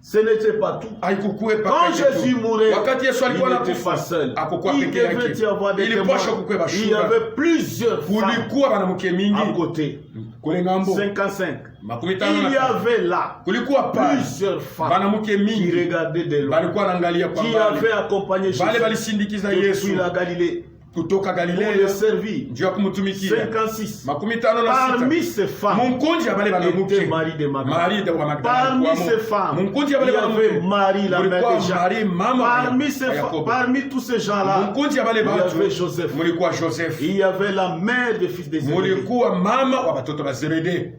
Ce n'était pas tout. Haikukuwepa Quand peke Jésus tu. mourait, Wakati Yesu il alikuwa n'était pas anakufa seul. hakukuwa Il peke devait yake, y avoir des témoins. ilipasha kukuwepa Il y shuhuda. avait plusieurs femmes Kulikuwa wanamke mingi à côté. kule ngambo 55. makumi Il tano y na tano. avait là Kulikuwa pale plusieurs femmes wanamke qui mingi regardaient de loin, walikuwa wanaangalia kwa qui mbali, avaient accompagné Jésus wale walisindikiza Yesu depuis la Galilée kutoka pour le Galilea servir. juu ya kumtumikia. 56. makumi tano na Parmi sita ces femmes munkunji ya bale était banamuke Marie de Magdala. Marie de wa Magdala Parmi alikuwamo. ces femmes, munkunji ya il bale y avait banamuke Marie, la mère mulikuwa de Jacques. Marie mama wa Parmi, ces femmes, Yakobo. parmi tous ces gens-là, munkunji ya bale il y batu avait Joseph. mulikuwa Joseph, Il y avait la mère des fils des Zébédée. mulikuwa mama wa batoto ba Zebede.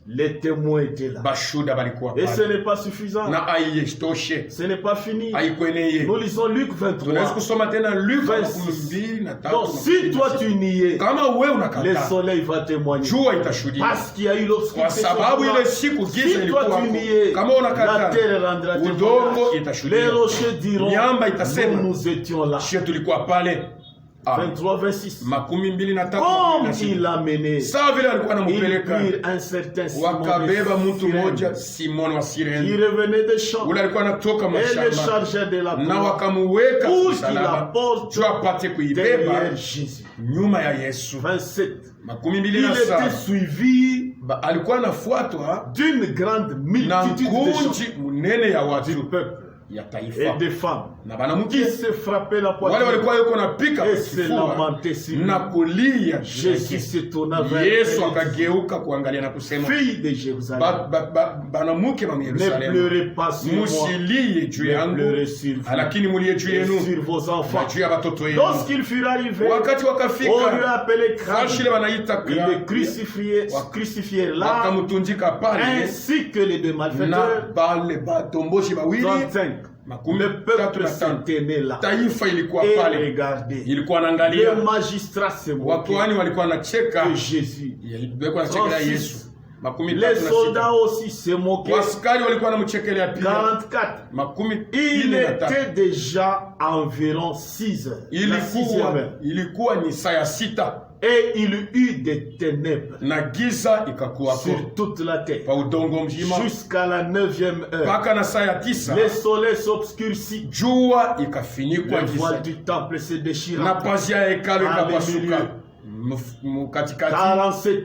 Les témoins étaient là. Bashuda balikuwa Et ce pale n'est pas suffisant. na aiyeshtoshe Ce n'est pas fini. haikweneye. Nous lisons Luc Tunaweza 23. kusoma tena Luka 26. 23 Donc si toi tu n'y es, kama wewe le unakataa soleil va témoigner. jua itashuhudia, Parce qu'il y a eu kwa l'obscurité. sababu ile siku giza Si toi ilikuwa tu n'y hapo. es, Kama la unakataa terre rendra udongo témoignage. Les itashuhudia, rochers diront, miamba itasema nous étions là. shie tulikuwa pale. 23, 26. makumi mbili na tatu Comme il l'a mené, sawa vile alikuwa ils anampeleka, prirent un certain Simon wakabeba mtu de mmoja Cyrène, Simoni wa qui Sireni, revenait des champs ule alikuwa anatoka et le mashamba, chargeait de la na croix wakamuweka pour qu'il msalaba apporte juu apate kuibeba derrière Jésus. nyuma ya Yesu. 27. makumi mbili Il na était saba suivi alikuwa anafuatwa d'une grande na multitude de gens, kunji munene ya du watu peuple ya et taifa des femmes na qui banamuke se frappaient la wale poitrine walikuwa yuko napika et se kifua lamentaient sur lui. na kulia. Jésus se tourna vers Yesu elle, akageuka kuangalia na kusema, fille de Jérusalem, banamuke ba ne Yerusalemu, pleurez pas sur moi, musilie juu mais yangu, pleurez sur vous lakini mulie juu et yenu sur vos na enfants. juu ya watoto wenu. Lorsqu'ils furent arrivés, Wakati on lui wakafika appelait fashile Christ. wanaita Ils le Kra- crucifièrent là, wakamutundika pale ainsi que les deux na malfaiteurs. bale batomboshi bawili 35. makumi Le tatu peuple na se tano. tenait là Taifa ilikuwa et pale regardait. ilikuwa naangalia, Les magistrats se moquaient wakuhani walikuwa nacheka, de Jésus. walikuwa nachekela 36. Yesu. makumi Les tatu na soldats sita aussi se moquaient. waskari walikuwa namchekelea pia. 44. makumi Il ine na tatu était déjà environ 6 heures. La 6e heure. ilikuwa ni saa ya sita Et il eut des ténèbres na giza ikakuwako sur toute la terre pa udongo mzima jusqu'à la 9e heure. mpaka na saa ya tisa Le soleil s'obscurcit. jua ikafinikwa Le voile giza du temple se déchira. na pazia ya hekalu Dans le ikapasuka katikati. 47.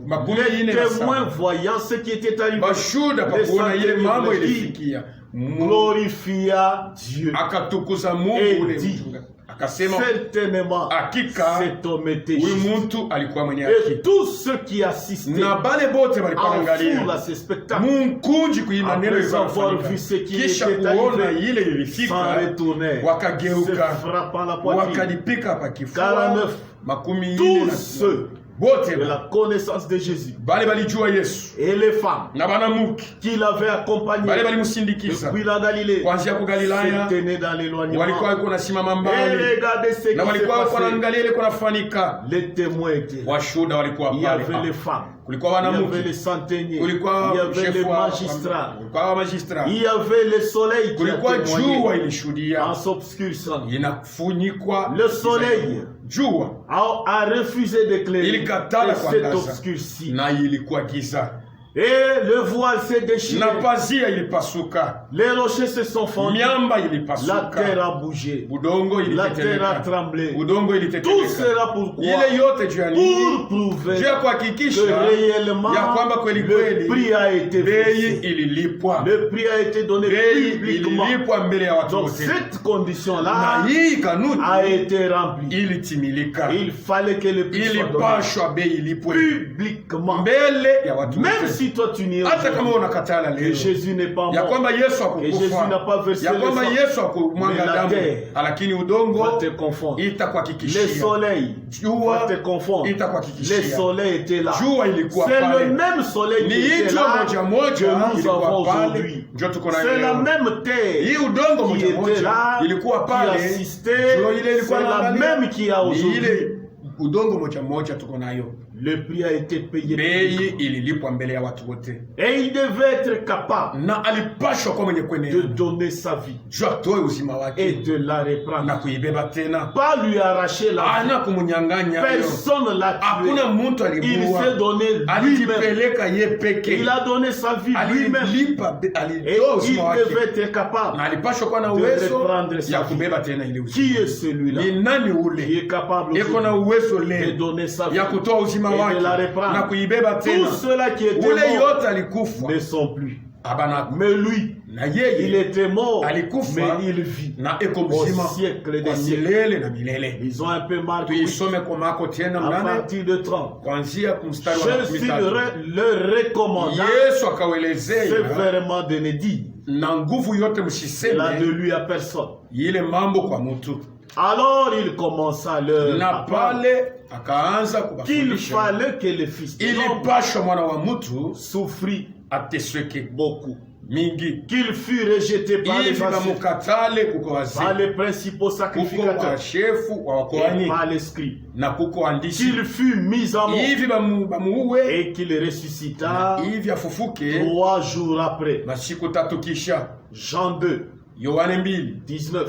makumi Les ine na témoins saba voyant ce qui était arrivé, bashuda pa les kuona ile centaines mambo de ilifikia, glorifia Dieu. akatukuza Mungu Et ule dit, mtu. Akasema certainement, hakika cet homme était huyu juste. mtu alikuwa mwenye haki, Et tous ceux qui assistaient na bale bote walikuwa en foule à wanaangalia ce spectacle, munkunji kuina neno après avoir ilifanyika. vu ce qui Kisha était kuona arrivé, ile s'en ilifika, retournèrent, se wakageuka frappant la poitrine. wakalipika pa kifua. 49. makumi ine Tous na ceux bote de la connaissance de Jésus bale balijua Yesu et les femmes na banamuke qui l'avaient accompagné bale balimusindikiza depuis la Galilée kuanzia ku se Galilaya, tenaient dans l'éloignement walikuwa wako nasimama et mbali regardaient ce na qui se walikuwa wako passait. naangalia ile kunafanika. Les témoins étaient là. Washuhuda walikuwa Il y avait pale, les femmes, kulikuwa il y avait wanamuke, les centeniers, kulikuwa il y avait les shefu wa magistrats, kulikuwa wa magistrat, il y avait le soleil qui a kulikuwa jua témoigné ilishuhudia en s'obscurcissant. inafunikwa. Le soleil jua a refusé d'éclairer Il katala et s'est kuangaza obscurci. na ilikuwa giza Et le voile s'est déchiré. na pazia ilipasuka, Les rochers se sont fendus. miamba La ilipasuka, terre a bougé. udongo La terre a ilitetemeka, tremblé. udongo Tout ilitetemeka. sera pourquoi? Ile yote juu ya nini? Pour prouver Juu ya que kuhakikisha réellement ya kwamba kweli le kweli prix a été bei versé. ililipwa, Le prix a été donné bei publiquement. ililipwa mbele ya watu Donc wote, cette condition-là na hii kanuni a été remplie. ilitimilika. Il fallait que le prix soit donné Ilipashwa bei ilipwe publiquement. mbele ya watu Même wote. si si toi tu nie hata kama unakatala que leo Jésus n'est pas ya mort, kwamba Yesu et Jésus n'a hakukufa, pas versé ya le kwamba sang, Yesu hakumwaga mais la damu, terre lakini udongo va te confondre. Les itakuhakikishia, soleils jua va te confondre. Les itakuhakikishia, soleils étaient là. jua ilikuwa C'est pale, le même soleil ni qui hii était jua là moja moja que nous avons ilikuwa pale, aujourd'hui. ndio tuko nayo C'est la leo. même terre Hii udongo qui moja était moja là, ilikuwa qui pale, assistait. jua ile C'est ilikuwa la inaangalia, même qui a ni aujourd'hui. ile udongo moja moja tuko nayo. Le prix a été payé. Bei ililipwa mbele ya watu wote, Et il devait être capable na alipashwa kwa mwenye de kuenea donner sa vie juu atoe uzima et wake de la na reprendre. kuibeba tena, Pas lui arracher la vie. ana kumunyang'anya. Personne ne l'a tué. Hakuna mtu Il s'est alimuua, donné lui-même. alijipeleka ye peke, Il a donné sa vie lui-même. alilipa, Et alitoa il uzima wake, devait être capable. na alipashwa kuwa na de uwezo reprendre sa ya vie. kubeba tena ile uzima. Qui est celui-là Ni nani qui ule est capable iko na aujourd'hui uwezo de leo donner sa vie ya kutoa uzima et de wake la na reprendre? kuibeba tena? Tous ceux-là qui étaient Ule morts yote alikufa ne sont plus. abanako, Mais lui, na il yeye était mort, alikufa mais il vit na eko au mzima siècle kwa des siècles. milele na milele. Ils ont un peu marqué Tuisome kwa Marko tena à mnane partir de 30. kuanzia kumstari wa Je suis 13. le recommandant Yesu akawelezea sévèrement de ne dire na nguvu yote cela de mshiseme lui à personne. ile mambo kwa mtu, Alors il commença leur na apprendre pale akaanza qu'il kubafundisha fallait que le Fils de l'homme ilipashwa mwana wa mtu souffrit atesweke beaucoup, mingi, qu'il fut rejeté par les hivi anciens, bamukatale, kuko par wazee, les principaux kuko sacrificateurs washefu wa et wakoani par les scribes, na kuko waandishi, qu'il fut mis à mort hivi bamuue, et qu'il ressuscita hivi afufuke 3 jours après. masiku tatu kisha. Jean 2, Yohane 2:19.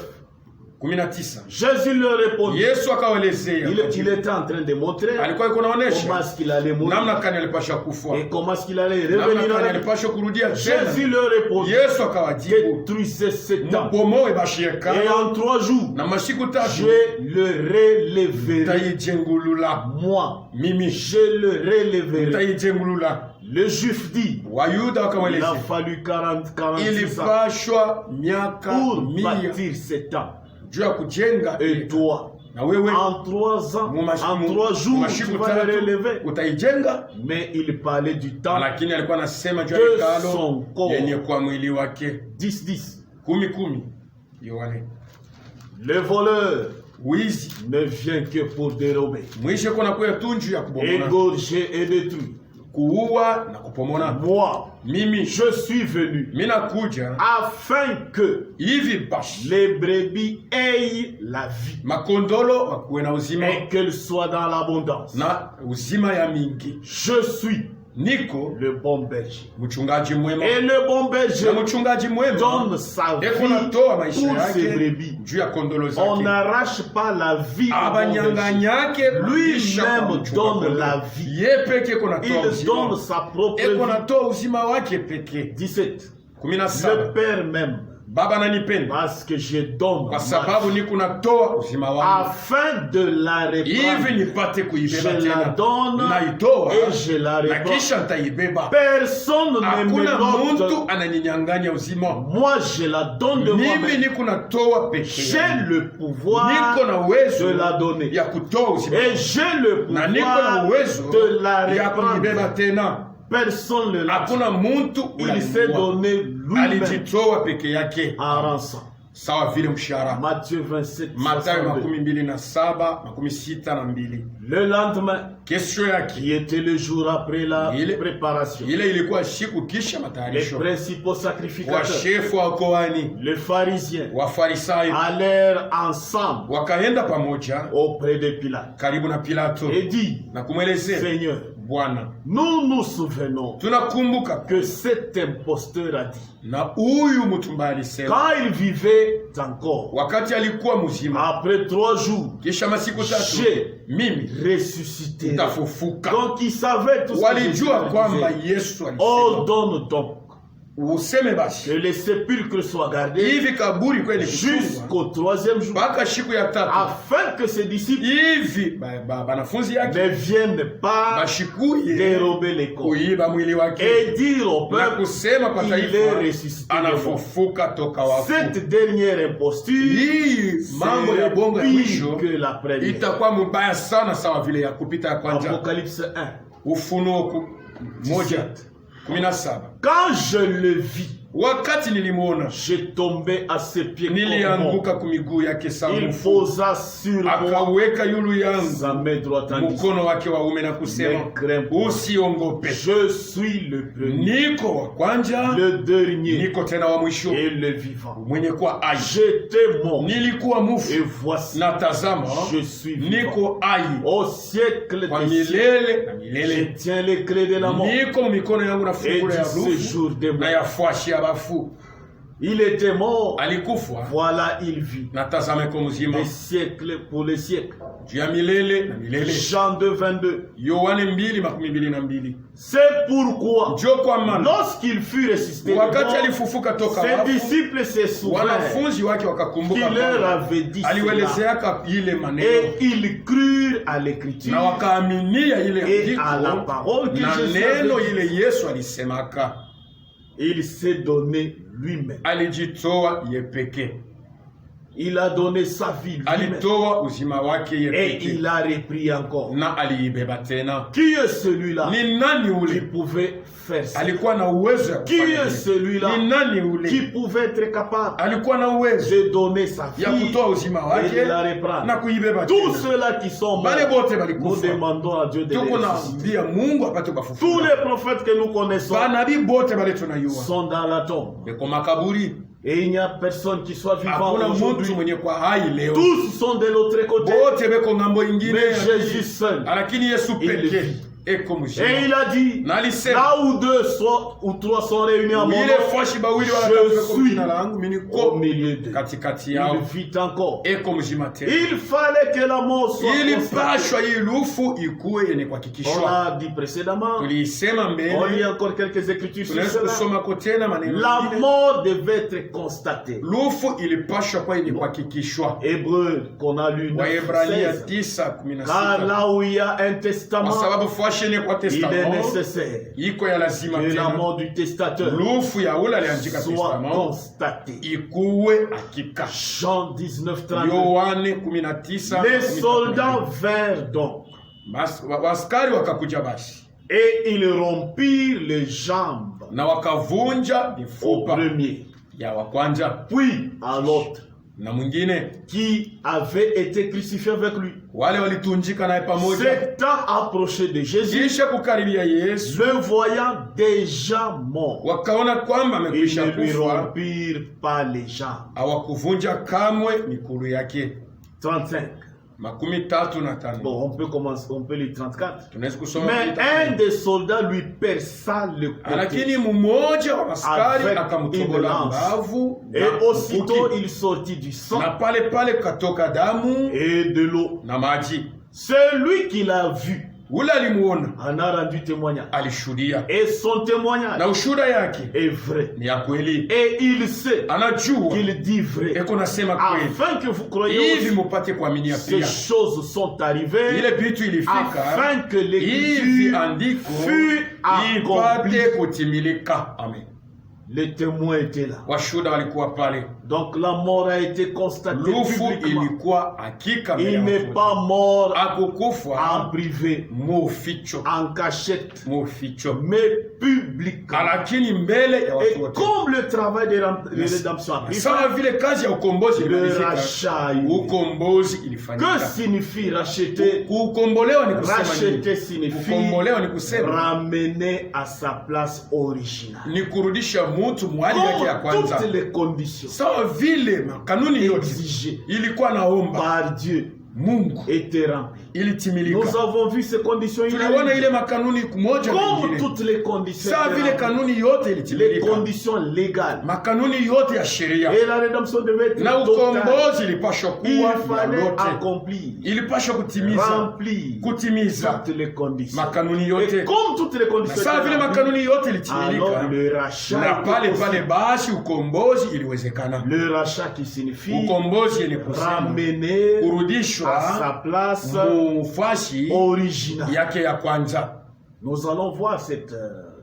19. Jésus leur répondit. Yesu akawelezea, Il était en train de montrer alikuwa iko naonesha comment est-ce qu'il allait mourir namna kani alipasha kufa, et comment est-ce qu'il allait namna revenir kani à la vie. alipasha kurudia Jésus tena. leur répondit. Yesu akawajibu, Détruisez cet homme mubomoe bashieka et en 3 jours na masiku tatu je le relèverai. taijengulula, Moi, mimi je le relèverai. taijengulula. Le juif dit, Wayuda il a wakamwelezea fallu 46 ans ilipashwa miaka pour 100 bâtir cet homme. juu ya kujenga, Et toi, na wewe en 3 ans, en 3 jours, tu vas le relever. utaijenga. Mais il parlait du temps. Lakini alikuwa anasema juu ya De hekalo son corps. yenye kwa mwili wake. 10. 10:10. Yohane. Le voleur Wizi ne vient que pour dérober, mwisho kuna kuya tunju ya kubomola, égorger et détruire. kuua na kupomona. Moi, Mimi je suis venu nakuja afin que hivi bashi les brebis aient la vie makondolo wakuwe na uzima et qu'elles soient dans l'abondance. na uzima ya mingi. Je suis Niko le bon berger. mchungaji mwema, Et le bon berger na mchungaji mwema donne sa vie eko natoa maisha pour ses yake brebis. juu ya kondolo On zake. n'arrache pas la vie du bon berger. Abanyanganyake Lui-même donne la vie. ye peke eko natoa Il uzima, donne sa propre eko vie. natoa uzima wake peke. 17. 17. Le Père même, Baba nanipenda parce que je donne kwa ma sababu vie, niko natoa uzima wangu afin de la hivi reprendre. nipate kuibeba Je la tena, donne naitoa et je la na reprends. kisha nitaibeba. Personne ne me Hakuna donne. muntu ananinyanganya uzima, Moi, je la donne de mimi moi-même. niko natoa peke J'ai yangu. le pouvoir Niko na uwezo de la donner. ya kutoa uzima Et j'ai le na niko na pouvoir uwezo de la ya kuibeba reprendre. tena. Personne ne l'a. Hakuna muntu Il s'est donné lui-même alijitoa peke yake en rançon. sawa vile mshahara. Matthieu 27, Mathayo 62. 27:62. Le lendemain, Kesho yake qui était le jour après la préparation, ile ilikuwa siku kisha les matayarisho, principaux sacrificateurs, washefu wa koani, les pharisiens, wafarisayo allèrent ensemble wakaenda pamoja auprès de Pilate karibu na Pilato et dit, na kumwelezea, Seigneur, Bwana, nous nous souvenons tunakumbuka que cet imposteur a dit, na huyu mtumba alisema quand il vivait encore, wakati alikuwa mzima, après 3 jours, kisha masiku tatu j'ai mimi ressuscité. nitafufuka. Donc il savait tout ce que Walijua Jésus kwamba disait. Yesu Ordonne donc useme basi que les sépulcres soient gardés hivi kaburi kweli kuchungwa jusqu'au 3e jour, mpaka siku ya tatu, afin que ses disciples hivi banafunzi ne yake viennent pas bashikuye dérober les corps kuiba mwili wake et dire au na peuple kusema kwa qu'il est taifa ressuscité des morts. anafufuka toka wafu. Cette dernière imposture, Hii mambo ya bongo ya c'est mwisho pire que la première. itakuwa mbaya sana, sawa vile ya kupita ya kwanza. Apocalypse 1, Ufunuo 1:17. 17. Quand je le vis, Wakati nilimuona, j'ai tombé à ses pieds. nilianguka kumiguu yake Il samufu, posa sur moi akaweka yulu yangu sa main droite en disant, mkono wake wa ume na kusema, ne crains pas. usiongope, Je suis le premier, niko wa kwanja, le dernier niko tena wa mwisho, et le vivant. mwenye kuwa ai. J'étais mort Nilikuwa et mufu, voici, na tazama je suis vivant. niko ai Au siècle kwa des siècles, milele na je milele. tiens les clés de la mort Niko mu mikono yangu na et fungulo du ya rufu séjour des na morts. ya fwashi ya bafu. Il était mort, Alikufa voilà il vit. na tazama iko mzima Des siècles pour les siècles. juu ya milele na milele. Jean 2, 22. Yohane 2:22. C'est pourquoi, Njo kwa maana lorsqu'il fut ressuscité, wakati alifufuka toka ses wafu, disciples se souvinrent wanafunzi wake wakakumbuka qu'il leur kwamba avait dit cela. aliwelezeaka ile maneno Et ils crurent à l'écriture na wakaaminia ile et andiko à la parole que na Jésus neno avait dit. ile Yesu alisemaka. Il s'est donné lui-même. Alijitoa ye peke, Il a donné sa vie lui-même. alitoa uzima wake ye Et peke il a repris encore. na aliibeba tena. Qui est celui-là Ni nani qui ule pouvait faire ça? alikuwa na uwezo ya Qui kufanya est hivyo? celui-là Ni nani qui ule pouvait être capable alikuwa na uwezo de donner sa ya vie kutoa uzima et wake de la reprendre? na kuibeba Tous tena? ceux-là qui sont morts, Bale bote nous balikufa, demandons à Dieu de les tuko ressusciter. naambia Mungu apate Tous kuwafufua. les prophètes que nous connaissons Banabii bote bale tunayua sont dans la tombe. beko makaburi, Et il n'y a personne qui soit vivant hakuna aujourd'hui. mtu mwenye kwa hai leo, Tous sont de l'autre côté. bote beko ngambo ingine Mais ya Jésus pili. seul. Lakini Yesu Il pekee vit. eko Et mzima. il a dit, Na alisema là où deux ou trois sont réunis à mon ile nom, fashi bawili wala Je tatu beko suis jina langu, mimi au niko milieu d'eux. katikati Il yao, vit encore. eko mzima tena. Il fallait que la mort soit constatée. Ilipashwa hii lufu ikuwe yenye On kuhakikishwa. l'a dit précédemment. Tuliisema On lit mbele, encore quelques écritures sur tunaweza cela. kusoma ko tena maneno La mengine. mort devait être constatée. Lufu ilipashwa kwa yenye kuhakikishwa. Hébreu qu'on a lu 9, Waebrania 16. 9:16. Car là où il y a un Kwa testament, sababu fashi yenye kwa il est testament nécessaire iko ya lazima que la tena. mort du testateur Lufu ya ule aliandika soit testament constatée. ikuwe hakika. Jean 19, 32. Yohane 19. Les soldats vinrent donc Waskari wakakuja basi et ils rompirent les jambes na wakavunja au mifupa premier, ya wa kwanza puis à l'autre na mwingine, qui avait été crucifié avec lui. wale walitunjika naye pamoja. S'étant approché de Jésus, Kisha kukaribia Yesu, le voyant déjà mort, wakaona kwamba ils amekwisha ne lui kufa, rompirent pas les jambes. hawakuvunja kamwe mikulu yake. 35. 35. Bon, on peut commencer, on peut lire 34. Tunaweza kusoma Mais un des soldats lui perça le côté. lakini mmoja wa askari Avec akamtobola une lance. mbavu Et na aussitôt mkuki. il sortit du sang Na pale pale katoka damu et de l'eau. na maji. Celui qui l'a vu Ule alimuona en a rendu témoignage. alishuhudia, Et son témoignage na ushuhuda yake est vrai. ni ya kweli. Et il sait Anajua qu'il dit vrai. eko nasema kweli, Afin que vous croyiez hivi aussi, mupate kuaminia ces pia. choses sont arrivées Ile vitu ilifika afin que hivi l'écriture andiko fût accomplie. ipate kutimilika. Amen. Les témoins étaient là. Washuhuda walikuwa pale. Donc la mort a été constatée Lufu publiquement. ilikuwa hakika mbele Il ya n'est watu. pas mort en Akukufa privé, muficho, en cachette, muficho, mais publiquement. lakini mbele ya Et watu wote. comme le travail de rédemption a pris Sawa fin, vile kazi ya ukombozi le ilifanyika, rachat a eu. ukombozi Que ilifanyika. signifie racheter? Kukombolewa ni kusema Racheter nini? signifie Kukombolewa ni kusema ramener à sa place originale. ni kurudisha mtu mwali yake ya Comme kwanza. toutes les conditions Sawa vile kanuni yote exigées ilikuwa naomba par Dieu Mungu étaient remplies. ilitimilika. Nous avons vu ces conditions. Il a Tuliona eu. ile makanuni moja Comme nyingine. toutes les conditions. Sawa étaient vile remplies. kanuni yote Les ilitimilika. conditions légales. Makanuni yote ya sheria Et la rédemption devait être na totale. ukombozi ilipashwa Il kuwa ya fallait yote, accomplir, ilipashwa kutimiza remplir kutimiza toutes les conditions. makanuni Et yote. comme toutes les Na conditions sawa vile étaient makanuni yote remplies, ilitimilika, alors le rachat, na pale était pale possible. basi ukombozi iliwezekana. Le rachat qui signifie Ukombozi yenye kusema ramener à sa kurudishwa place mufashi originale. yake ya kwanza. Nous allons voir cette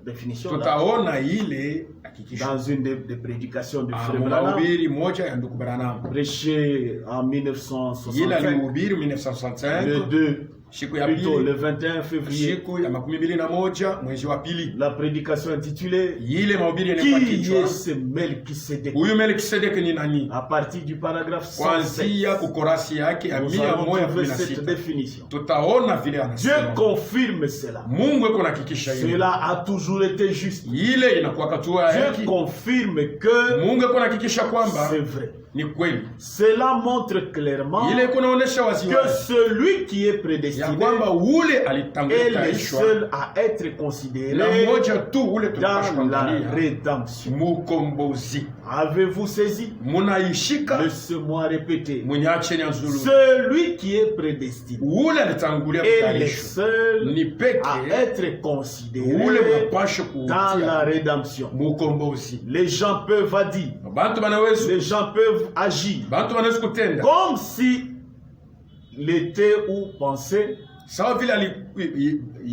définition Tutaona ile hakikisho dans une des prédications du frère Branham, mahubiri moja ya ndugu Branham. prêché en Ile 1965, alihubiri le 1965 2 siku ya plutôt pili, le 21 février, siku ya 21 mwezi wa pili, la prédication intitulée ile mahubiri yanakuwa Qui kichwa est ce Melchisedec? huyu Melkisedeki ni nani? À partir du paragraphe 107, Kuanzia kukorasi yake ya nous allons trouver cette 116 définition. tutaona vile Dieu anasema. confirme cela. Mungu eko nahakikisha ile Cela a toujours été juste. ile inakuwa katua Dieu yake. confirme que Mungu eko nahakikisha kwamba c'est vrai. ni kweli. Cela montre clairement Ile iko naonesha que waziwazi celui qui est ya prédestiné kwamba ule est le alitangulishwa seul à être na considéré mmoja tu ule dans la tunapaswa rédemption. mukombozi. Avez-vous saisi? Munaishika, Laissez-moi répéter. mwenyache nyanzulu. Celui qui est prédestiné Ule alitangulia est le kutayarishwa seul ni peke à être ule considéré mnapasha dans la kuutia rédemption. mukombozi. Les gens peuvent agir, Bantu banaweza les gens peuvent agir bantu banaweza kutenda comme si l'été ou pensaient sawa vile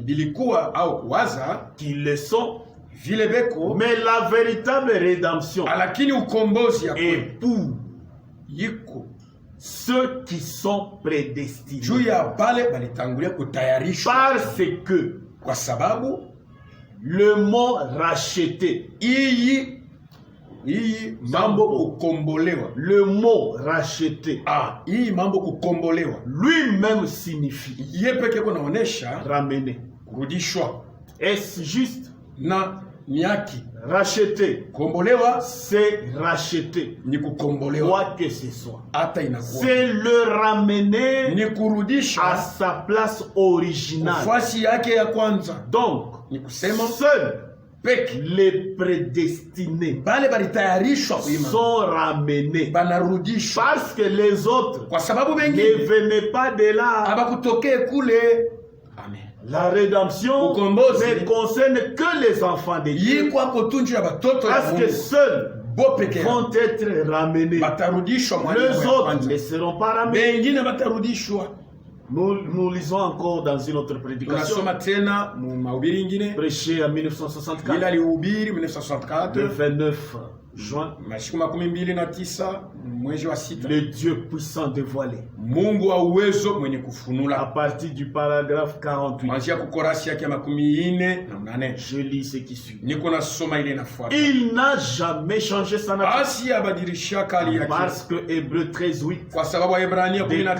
bilikuwa au kuwaza qu'ils le sont, vile beko, mais la véritable rédemption lakini ukombozi ya est kweli pour yiko ceux qui sont prédestinés. juu ya pale balitangulia kutayarishwa, Parce que kwa sababu le mot racheté, iyi mambo kukombolewa, le mot racheté, hii mambo kukombolewa lui-même signifie ye peke yako naonesha ramener. kurudishwa Est-ce juste? na miaki. Racheter, Kombolewa c'est racheter ni kukombolewa, quoi que ce soit. hata inakuwa C'est le ramener ni à kurudisha sa place originale. nafasi yake ya kwanza. Donc, Ni kusema seuls peke les prédestinés bale balitayarishwa kuima sont ramenés. banarudishwa, Parce que les autres kwa sababu ne wengine venaient pas de là. abakutokee kule. Amen. La rédemption Ukombozi ne concerne que les enfants de Dieu. yiko ako tunju ya batoto ya Parce que Mungu seuls bo peke yao vont être ramenés. batarudishwa, mwalimu Les ya autres kwanza. ne seront pas ramenés. Wengine batarudishwa. Nous lisons encore dans une autre prédication Tunasoma tena mu mahubiri ingine prêchée en ile 1964, alihubiri le 1964 29 juin. masiku 29 mwezi wa sita. Le Dieu puissant dévoilé Mungu wa uwezo mwenye à kufunula, partir du paragraphe 48. kuanzia kukorasi yake ya 48. Je lis ce qui suit. Niko nasoma ile inafuata. Il n'a jamais changé sa nature. Asi abadilisha kali yake, Parce que Hébreux 13:8, kwa sababu Waebrania 13:8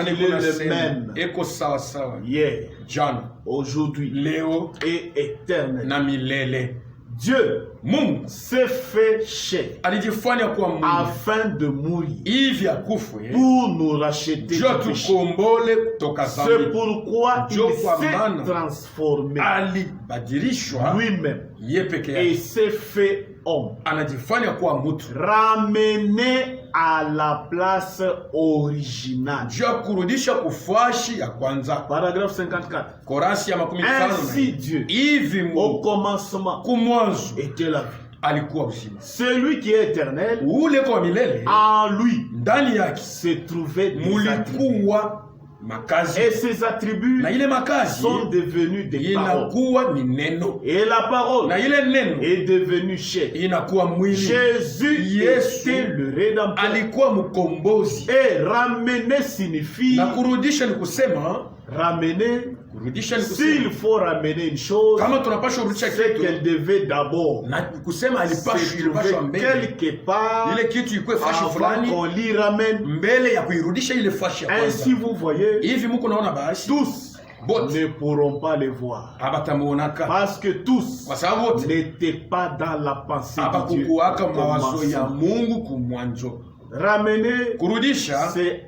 qu'il est le kunasema même. eko sawa sawa hier, jana, aujourd'hui leo et éternel. na milele. Dieu Mungu s'est fait chair alijifanya kuwa Mungu afin de mourir hivi akufwe pour nous racheter jua du péché. tukombole kutoka C'est dhambi. pourquoi il Ndio kwa s'est maana transformé alibadilishwa lui-même ye peke et yake, s'est fait homme, anajifanya kuwa mtu ramené à la place originale. juu ya kurudisha kufashi ya kwanza. Paragraphe 54. Korasi ya 55. Ainsi Dieu, Hivi au Mungu commencement, kumwanzo était la vie. alikuwa uzima, Celui qui est éternel, ule kwa milele en lui ndani yake se trouvaient des attributs. mulikuwa makazi, Et ces attributs na ile makazi sont devenus des paroles. inakuwa ni neno, Et la parole na ile neno est devenue chair. inakuwa mwili. Jésus Yesu était le rédempteur. alikuwa mkombozi, Et ramener signifie na kurudisha ni kusema, ramener. kurudisha ni S'il kusema faut ramener une chose, kama tunapaswa kurudisha c'est kitu, qu'elle devait d'abord na kusema se ilipashwa trouver mbele, quelque part ile kitu ikuwe fashi avant fulani qu'on l'y ramène. mbele ya kuirudisha ile fashi ya Ainsi, kwanza. vous voyez, Hivi muko naona basi tous bote ne pourront pas les voir. abatamuonaka, Parce que tous kwa sababu wote n'étaient pas dans la pensée de Dieu. abakukuwaka au mawazo ya commencement. Mungu kumwanzo. Ramener, Kurudisha c'est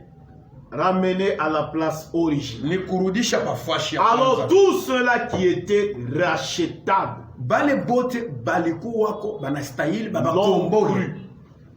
ramener à la place originale. ni kurudisha pafashi ya Alors kwanza. tous ceux-là qui étaient rachetables Bale bote balikuwako banastahili l'ont babakombole cru,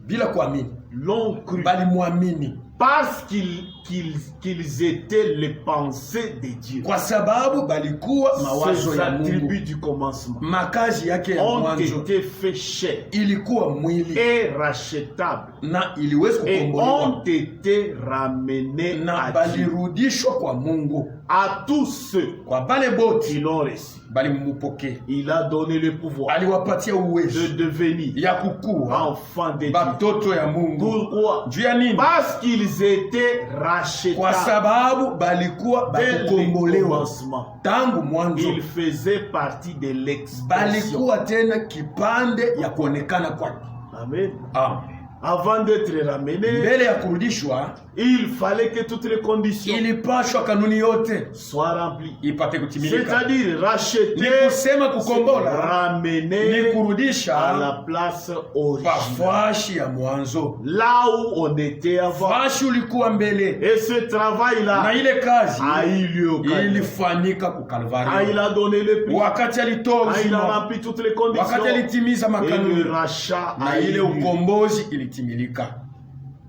bila kuamini, l'ont cru, balimwamini parce qu'ils étaient les pensées de Dieu. kwa sababu balikuwa mawazo Ces ya Mungu. attributs du commencement Makazi yake ya ont mwanzo été faits chair ilikuwa mwili et rachetables na iliweza et kukombolewa ont été ramenés na à Dieu. balirudishwa kwa Mungu. À tous ceux Kwa bale bote qui l'ont reçu, balimupokea, il a donné le pouvoir aliwapatia de uwezo devenir ya kukuwa enfants de Dieu. batoto ya Mungu. Pourquoi? Juu ya nini? Parce qu'ils Ils étaient rachetés. Kwa sababu balikuwa Dès le bakukombolewa commencement, tangu mwanzo, ils faisaient partie de l'expression. balikuwa tena kipande ya kuonekana kwake. Amen. Amen. Avant d'être ramenés, Mbele ya kurudishwa, il fallait que toutes les conditions ilipashwa kanuni yote soient remplies. ipate kutimilika. C'est-à-dire Ni racheter, kusema kukombola, ni ramener à kurudisha la place originale. pafashi ya mwanzo, Là où on était avant. fashi ulikuwa mbele, Et ce na travail-là ile kazi a eu lieu au Calvaire. ilifanyika ku Ah, Kalvari. il a donné le prix. Wakati alitoa Ah, il a uzima, rempli toutes les conditions. wakati alitimiza Et makanuni, le rachat na a eu ile lieu. ukombozi ilitimilika.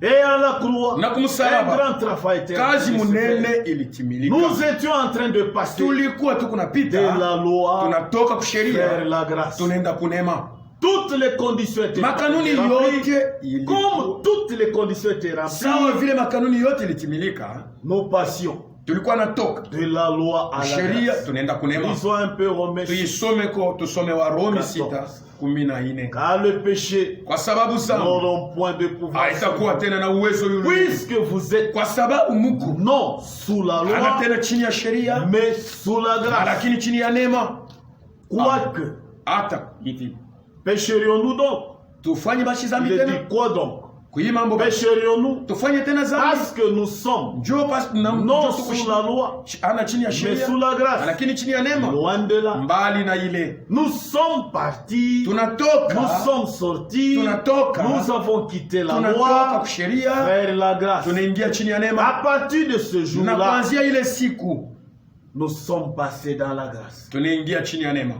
Et à la croix, Na un kumsalaba, grand travail était kazi fait. munene ilitimilika. Nous étions en train de passer Tulikuwa de tukunapita, la loi tunatoka vers kusheria, la grâce. tunaenda kunema. Toutes les conditions étaient Makanuni remplies. yote ilikuwa Comme toutes les conditions étaient sawa remplies, vile makanuni yote ilitimilika. nous passions Tulikuwa natoka de la loi à la sheria, grâce. tunaenda kunema. Ils ont un peu remis Tuisome ko tusome Warumi 6:14. car le péché Kwa sababu zambi n'auront point de pouvoir. haitakuwa tena na uwezo yule, Puisque vous êtes kwa sababu muko non sous la hana loi, tena chini ya sheria, mais sous la grâce. lakini chini ya neema. Quoique, Hata hivi pécherions-nous donc? tufanye bashi zambi Il tena, dit quoi donc? kuyi mambo Pécherions-nous tufanye tena zambi, parce que nous sommes njoo pas na non sous la loi, ana chini ya mais sheria, sous la grâce. lakini chini ya neema. Loin de là. Mbali na ile Nous sommes partis, nous tunatoka, sommes sortis, tunatoka, nous avons quitté la tunatoka loi kusheria, vers la grâce. tunaingia chini ya neema. À partir de ce Na jour-là, kuanzia ile siku nous sommes passés dans la grâce. tunaingia chini ya neema.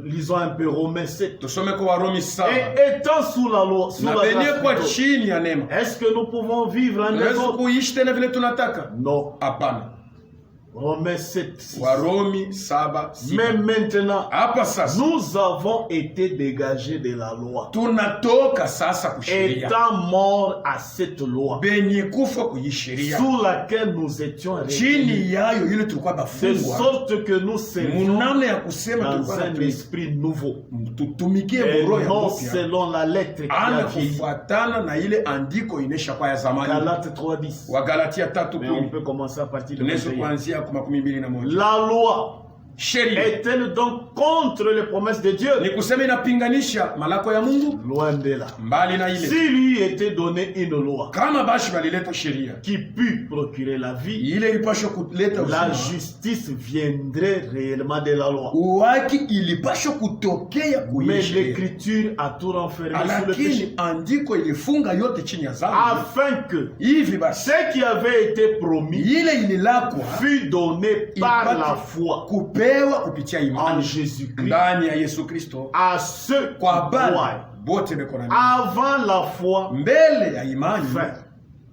Lisons un peu Romains 7. Tusome kwa Warumi 7. Et étant sous la loi, sous Na la benye kwa grâce, chini ya neema, est-ce que nous pouvons vivre en tunaweza désordre? kuishi tena vile tunataka? Non. Hapana. Romains 7, 6. Warumi 7:6. Mais maintenant, Hapa sasa nous avons été dégagés de la loi, tunatoka sasa kusheria, étant morts à cette loi, benye kufa kuisheria, sous laquelle nous étions chini réunis, yayo ile tulikuwa de bafungwa, sorte que nous servions munamna ya kusema dans tulikuwa un esprit nouveau, tutumikie et boro ya non mpya, selon la lettre qui ana a vieilli. kufuatana na ile andiko inesha kwa ya zamani. Galates 3:10. Wagalatia Mais on 3:10. peut commencer à partir de Tunaweza 21. kuanzia kwa 21. La loi Sheria est-elle donc contre les promesses de Dieu? ni kusema inapinganisha malako ya Mungu? Loin de là. Mbali na ile. Si lui était donné une loi Kama bashi balileta sheria qui put procurer la vie, ile ilipashwa kuleta la uzima, justice viendrait réellement de la loi. uwaki ilipashwa kutokea Mais kuisha, l'écriture a tout renfermé sous le péché, lakini andiko ilifunga yote chini ya zambi, afin que hivi basi ce qui avait été promis ile ililakwa fût donné par ipate la foi kupewa kupitia en imani Jésus-Christ ndani ya Yesu Kristo à ceux qui kwa bali croient. bote beko na mimi. Avant la foi Mbele ya imani vint,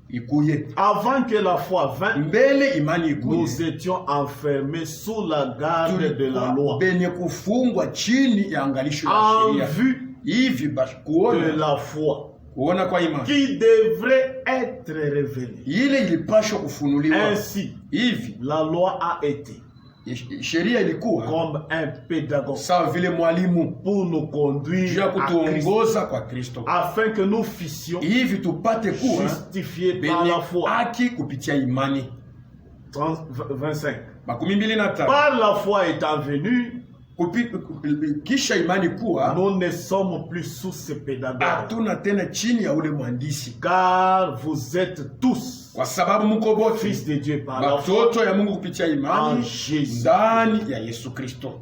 ikuye, avant que la foi vint, mbele imani ikuye, nous étions enfermés sous la garde de la loi, benye kufungwa chini ya angalisho ya en sheria. vue Hivi basi de la foi kuona kwa imani qui devrait être révélée. ile ilipashwa kufunuliwa. Ainsi, Hivi la loi a été sheria ilikuwa comme un pédagogue sawa vile mwalimu pour nous juu conduire ya à Christ, kutuongoza kwa Kristo, afin que nous fissions hivi tupate kuwa justifiés par benye la foi. haki kupitia imani. 25. 25. Par la foi étant venu, Kisha imani kuwa nous ne sommes plus sous ce pédagogue, hatuna tena chini ya ule mwandishi, car vous êtes tous kwa sababu mko bote fils de Dieu par la foi watoto ya Mungu kupitia en imani Jésus. ndani ya Yesu Kristo.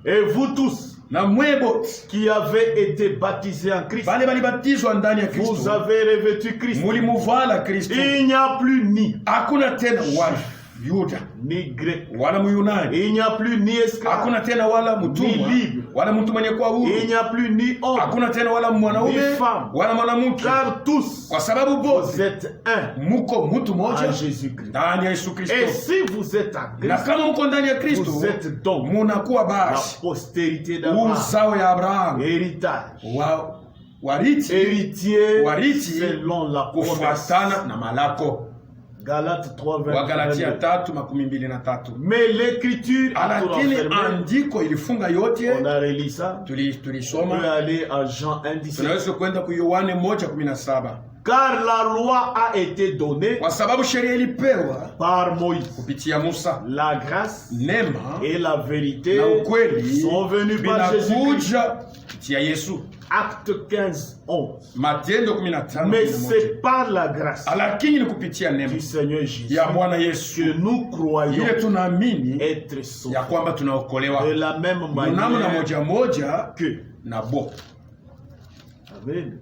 Et vous tous Na mwe bote qui avez été baptisés en Christ, bale balibatizwa ndani ya vous Kristo, avez revêtu Christ. mulimuvala Kristo. Il n'y a plus ni Hakuna tena wala Yuda ni grec, wala Muyunani, il n'y a plus ni esclave, hakuna tena wala mtumwa Ni libre. wala mtu mwenye kuwa huru, il n'y a plus ni homme, hakuna tena wala mwanaume Ni femme. wala mwanamke, car tous kwa sababu vous bote êtes un muko mtu moja en Jésus-Christ. ndani ya Yesu Kristo. Et si vous êtes en Na Christ, kama mko ndani ya Kristo, vous êtes donc munakuwa la basi postérité d'Abraham, uzao ya Abrahamu, héritage, wariti héritier selon la promesse. kufuatana na malako. Galates 3, Wagalatia 22. 3:23. Mais l'écriture a tout Lakini renfermé. andiko ilifunga On yote. a relu ça. On peut Tulisoma, aller à Jean 1, 17. tunaweza kwenda ku Yohane 1:17. Car la loi a été donnée kwa sababu sheria ilipewa par Moïse. kupitia Musa. La grâce Neema et la vérité na ukweli sont venus par Jésus-Christ. vinakuja kupitia Yesu. Acte 15:11. Matendo 15. Mais c'est par la grâce Lakini ni kupitia neema du Seigneur Jésus ya Bwana Yesu que nous croyons ile tunaamini être sauvés. ya kwamba tunaokolewa De la même namna manière moja que. na bo. Amen.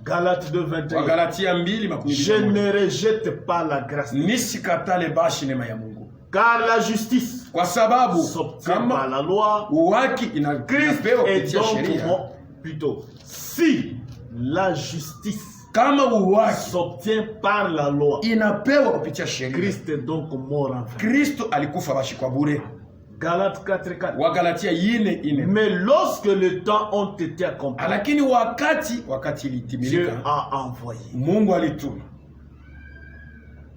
Galates 2:21. Wagalatia 2:21. Je ne rejette pas la grâce. Nisikatale bashi neema ya Mungu. Car la justice Kwa sababu s'obtient par la loi. Uwaki Christ inapewa est kupitia donc sheria. plutôt si la justice Kama uwaki s'obtient par la loi, inapewa kupitia sheria. Christ est donc mort en vain. Kristo alikufa bashi kwa bure. Galates 4:4. Wagalatia 4:4. Mais lorsque le temps ont été accomplis, Lakini wakati Dieu ilitimilika, a envoyé Mungu alituma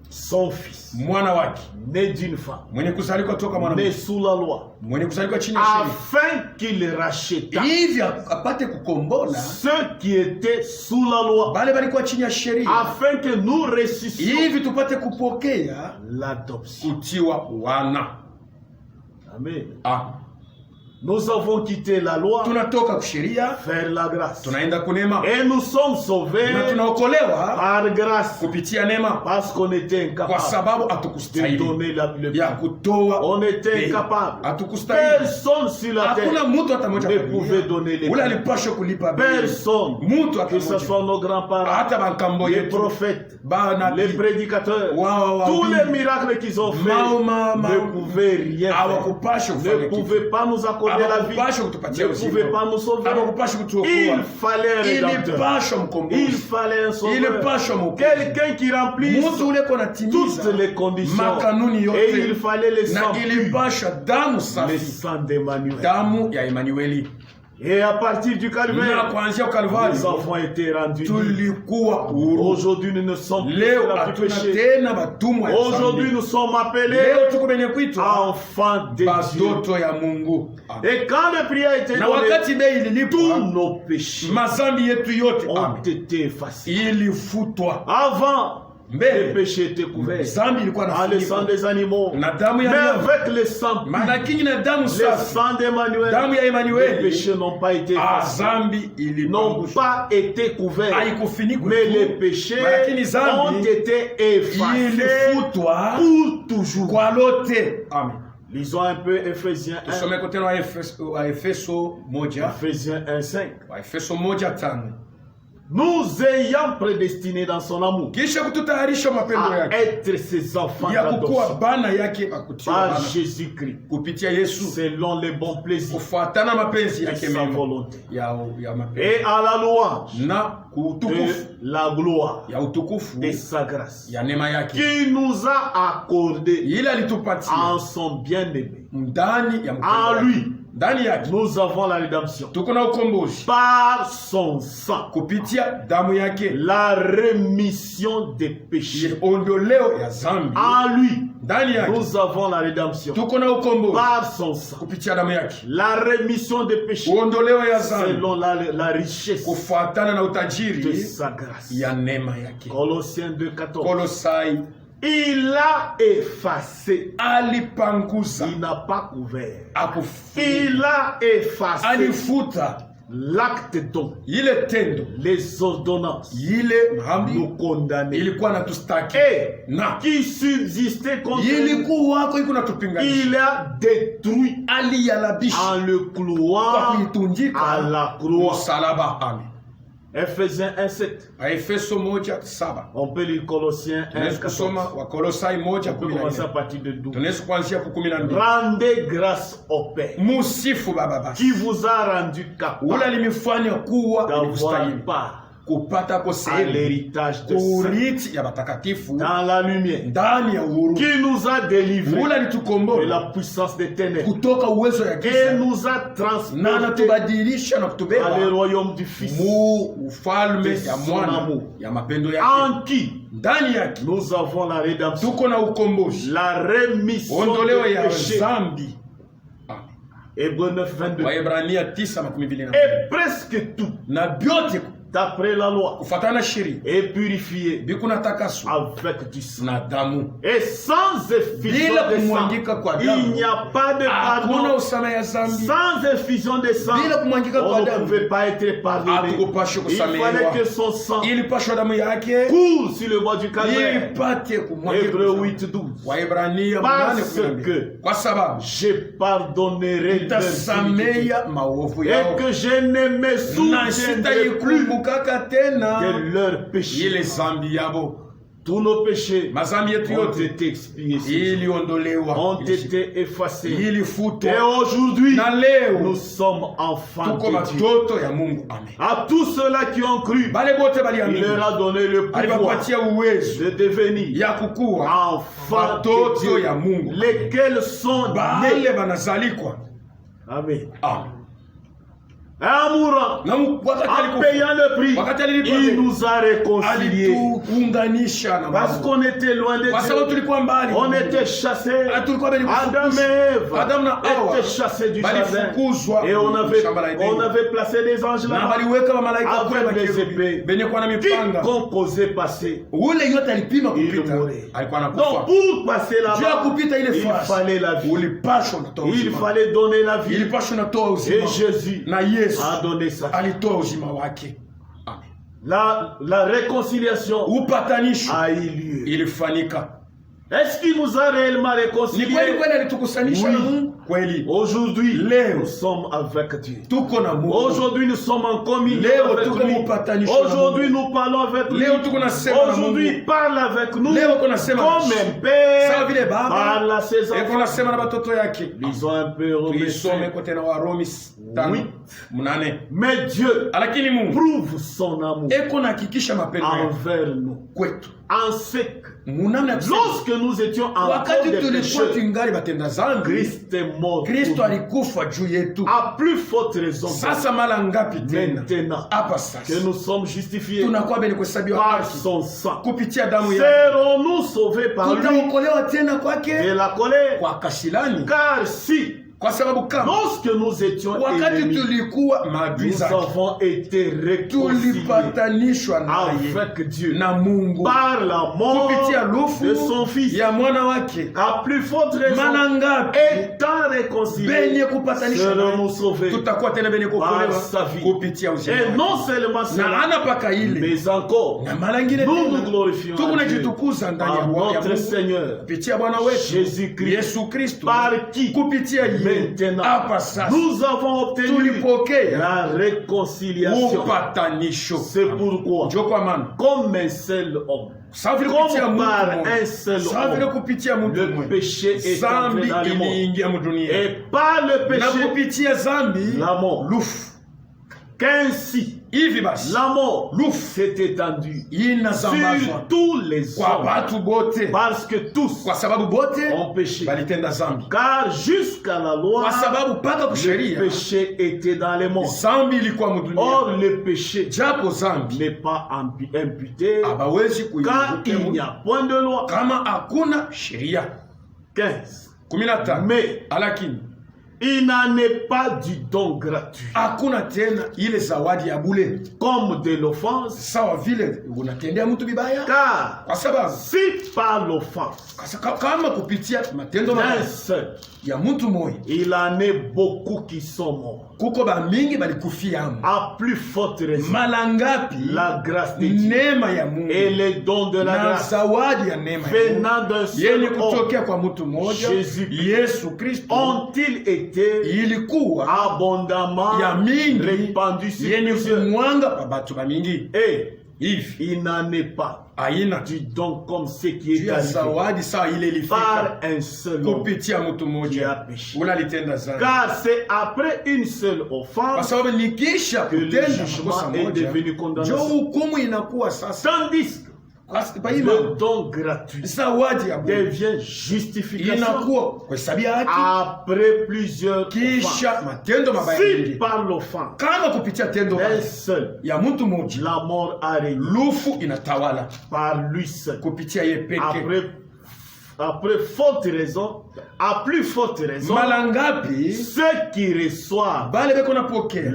son fils, mwana wake né d'une femme, mwenye kusalikwa toka né mwanamke, sous la loi, mwenye kusalikwa chini ya sheria, afin qu'il racheta hivi apate kukombola ceux qui étaient sous la loi, bale balikuwa chini ya sheria, afin que nous ressuscitions hivi tupate kupokea l'adoption. kutiwa wana. Amen. Nous avons quitté la loi, tunatoka kusheria vers la grâce, tunaenda kunema, et nous sommes sauvés na tunaokolewa par grâce, kupitia neema, parce qu'on était kwa incapable sababu de hatukustahili donner le ya bien. kutoa. On était incapable. Hatukustahili. Personne sur la Hakuna terre mtu hata mmoja ne pouvait donner les ule biens. alipaswa kulipa bei. Personne, Mtu hata que ce mmoja, soit nos grands-parents, hata bankambo les yetu, prophètes, banabii, les prédicateurs, Wow, tous oui. les miracles qu'ils ont fait ne pouvaient rien faire, ne pouvaient pas nous accorder la vie, ne pouvaient pas nous sauver. Il fallait un rédempteur, il fallait un sauveur, quelqu'un qui remplisse toutes les conditions, et il fallait le sang pur, le sang d'Emmanuel. Et à partir du calvaire, nous avons été rendus libres. Aujourd'hui, nous ne sommes plus péchés. Aujourd'hui, nous sommes appelés enfants de Dieu. Et quand le prix a été donné, tous nos péchés ont été effacés. Avant, les péchés étaient couverts dans le sang des animaux, mais avec le sang d'Emmanuel, les péchés n'ont pas été effacés, n'ont pas été couverts, mais les péchés ont été effacés pour toujours. Amen. Lisons un peu Ephésiens 1. Ephésiens 1:5. Nous ayant prédestinés dans son amour à être ses enfants d'adoption par Jésus-Christ, selon les bons plaisirs de sa volonté, et à la louange de la gloire de sa grâce, qui nous a accordé en son bien-aimé. En lui, nous avons la rédemption par son sang, la rémission des péchés. En lui, nous avons la rédemption par son sang, la rémission des péchés selon la richesse de sa grâce. Colossiens 2:14. Il a effacé, il n'a pas couvert, il a effacé l'acte dont les ordonnances nous condamnaient et qui subsistait contre nous, il a détruit en le clouant à la croix. Ephésiens 1:7. On peut lire Colossiens 1:14. On peut commencer à partir de 12. Rendez grâce au Père qui vous a rendu capable d'avoir part à l'héritage de saints dans la lumière, qui nous a délivrés de la puissance des ténèbres et nous a transportés dans le royaume du Fils de son amour, en qui nous avons la rédemption, la rémission des péchés. Hébreux 9:22. Et presque tout d'après la loi, kufatana shiri et purifié bikuna takasu avec du sang. na damu Et sans effusion bila de sang, kumwangika kwa il damu n'y a pas de hakuna pardon. usama ya zambi. Sans effusion de sang, Bila kumwangika kwa on ne damu pouvait pas être pardonné. hatukupashwa Il fallait kusamehewa, que son sang ilipashwa damu yake coule sur le bois du calvaire. ipate kumwangika. Hébreux 8:12. Waebrania Parce 8:12. que Kwa sababu je pardonnerai leurs iniquités nitasameya maovu et yao que je ne me na souviendrai plus sitaikumbukaka tena de leurs péchés. ile zambi yabo. Tous nos péchés Mazambi yetu ont yote été expiés, iliondolewa, ont été effacés. ilifutwa, Et aujourd'hui, na leo nous sommes enfants tuko de Dieu. watoto ya Mungu. Amen. À tous ceux-là qui ont cru, Bale bote il baliamini, leur a donné le pouvoir aliwapatia uwezo de devenir ya kukuwa enfants de watoto Dieu, ya Mungu, lesquels sont nés. bale banazalikwa. Amen. Amen. En mourant, Na wakati en alikufa, payant le prix, wakati alilipa il bei, nous a réconciliés. alituunganisha na Parce Mungu. qu'on était loin de Kwa sababu Dieu. tulikuwa mbali, On était chassés. tulikuwa bali Adam et Ève Adam na Hawa étaient chassés du jardin. balifukuzwa Et on shamba la Edeni. avait placé des anges na là baliweka mamalaika avec kule des makerubi épées. benye kwa na mipanga. Quiconque osait passer, Ule yote alipima il kupita, mourait. alikuwa Donc anakufa. pour passer Juu ya là-bas, kupita ile il fasi, fallait la vie. ulipashwa unatoa Il uzima. fallait donner la vie. Ilipashwa unatoa Et uzima. Jésus Na Yesu a donné ça. alitoa uzima wake. Amen. La réconciliation Upatanisho a eu lieu. ilifanyika. Est-ce qu'il nous a réellement Ni réconciliés? kweli kweli alitukusanisha Oui. na Mungu? Kweli. Aujourd'hui, Leo. nous sommes avec Dieu. Tuko na Mungu. Aujourd'hui, nous sommes en communion Leo avec tuko lui. mupatanisho na Aujourd'hui, Mungu. nous parlons avec lui. Leo tuko nasema na Aujourd'hui, Mungu. il parle avec nous Leo tunasema na comme Yesu. un père Sawa vile baba parle à ses eko enfants. nasema na watoto yake. Lisons un peu Romains Tuisome 5. kote na Warumi 5 8. Mais Dieu Lakini Mungu prouve son amour eko nahakikisha mapendo yake envers nous. kwetu. En ce que, Munamna kusema lorsque nous étions encore wakati des tulikuwa pécheurs, tungali batenda zambi, Christ est mort. Kristo pour nous. alikufa juu yetu. À plus forte raison, Sasa mara ngapi tena maintenant hapa que sasa nous sommes justifiés tunakuwa bene kuhesabiwa par haki son sang, kupitia damu yake, serons-nous sauvés par lui tutaokolewa tena de kwake la colère? kwa kashilani, Car si, kwa sababu kama lorsque nous étions wakati ennemis, tulikuwa maadui nous zake avons été réconciliés tulipatanishwa naye avec Dieu na Mungu par la mort kupitia lufu de son Fils. ya mwana wake. À plus forte raison, Mara ngapi étant réconciliés, benye kupatanishwa serons-nous naye sauvés tutakuwa tena benye kuokolewa par sa vie. kupitia uzima Et wake. non seulement Na cela, ana paka ile mais encore, na mara ngine nous nous tena glorifions à Dieu tunajitukuza ndani ya par Bwana notre Mungu Seigneur kupitia Bwana wetu Jésus-Christ, Yesu Kristo, par qui kupitia yeye maintenant hapa sasa nous avons obtenu tulipokea la réconciliation. upatanisho. C'est pourquoi, Ndio kwa maana comme un seul homme, sawa vile kupitia comme Mungu par mmoja, un seul sawa vile homme, kupitia mtu le mmoja péché est entré zambi dans le monde. iliingia mdunia, Et par le na péché, kupitia zambi la mort. lufu. Qu'ainsi, Hivi basi la mort lufu s'est étendue inasambazwa sur tous les kwa hommes, watu bote, parce que tous kwa sababu bote ont péché. balitenda zambi, Car jusqu'à la loi, kwa sababu mpaka le kusheria péché était dans les mondes. zambi ilikuwa mdunia. Or, le péché Japo zambi n'est pas imputé hawawezi quand kuivuka il n'y a point de loi. kama hakuna sheria. 15. 15. Mais Lakini il n'en est pas du don gratuit, hakuna tena ile zawadi ya bule comme de l'offense, sawa vile unatendea mtu vibaya, car kwa sababu si par l'offense kama kupitia matendo d'un mabaya seul, ya mtu mmoja il en est beaucoup qui sont morts. kuko ba mingi balikufia amo. À plus forte raison, Mara ngapi la grâce de Dieu neema ya Mungu et les dons de la na grâce zawadi ya neema ya Mungu venant d'un seul yenye homme kutokea kwa mtu mmoja Jésus-Christ, Yesu Kristo ont-ils été ilikuwa abondamment ya mingi répandus sur yenye plusieurs. kumwanga pa batu ba mingi. Et Hivi il n'en est pas aina du don comme ce qui juu est ya arrivé zawadi sawa ile ilifika par un seul homme kupitia mtu qui a mmoja péché. ule alitenda zambi. Car c'est après une seule Kwa offense sababu nikisha que le kutenda makosa jugement est moja devenu ndio condamnation. hukumu inakuwa sasa. Tandis que le don gratuit Zawadi ya Mungu devient justification inakuwa kuhesabia haki après plusieurs kisha offenses. matendo mabaya Si mengi. par l'offense Kama kupitia tendo d'un baya seul, ya mtu mmoja la mort a régné lufu inatawala par lui seul. kupitia yeye peke. Après Après forte raison, à plus forte raison, ceux qui reçoivent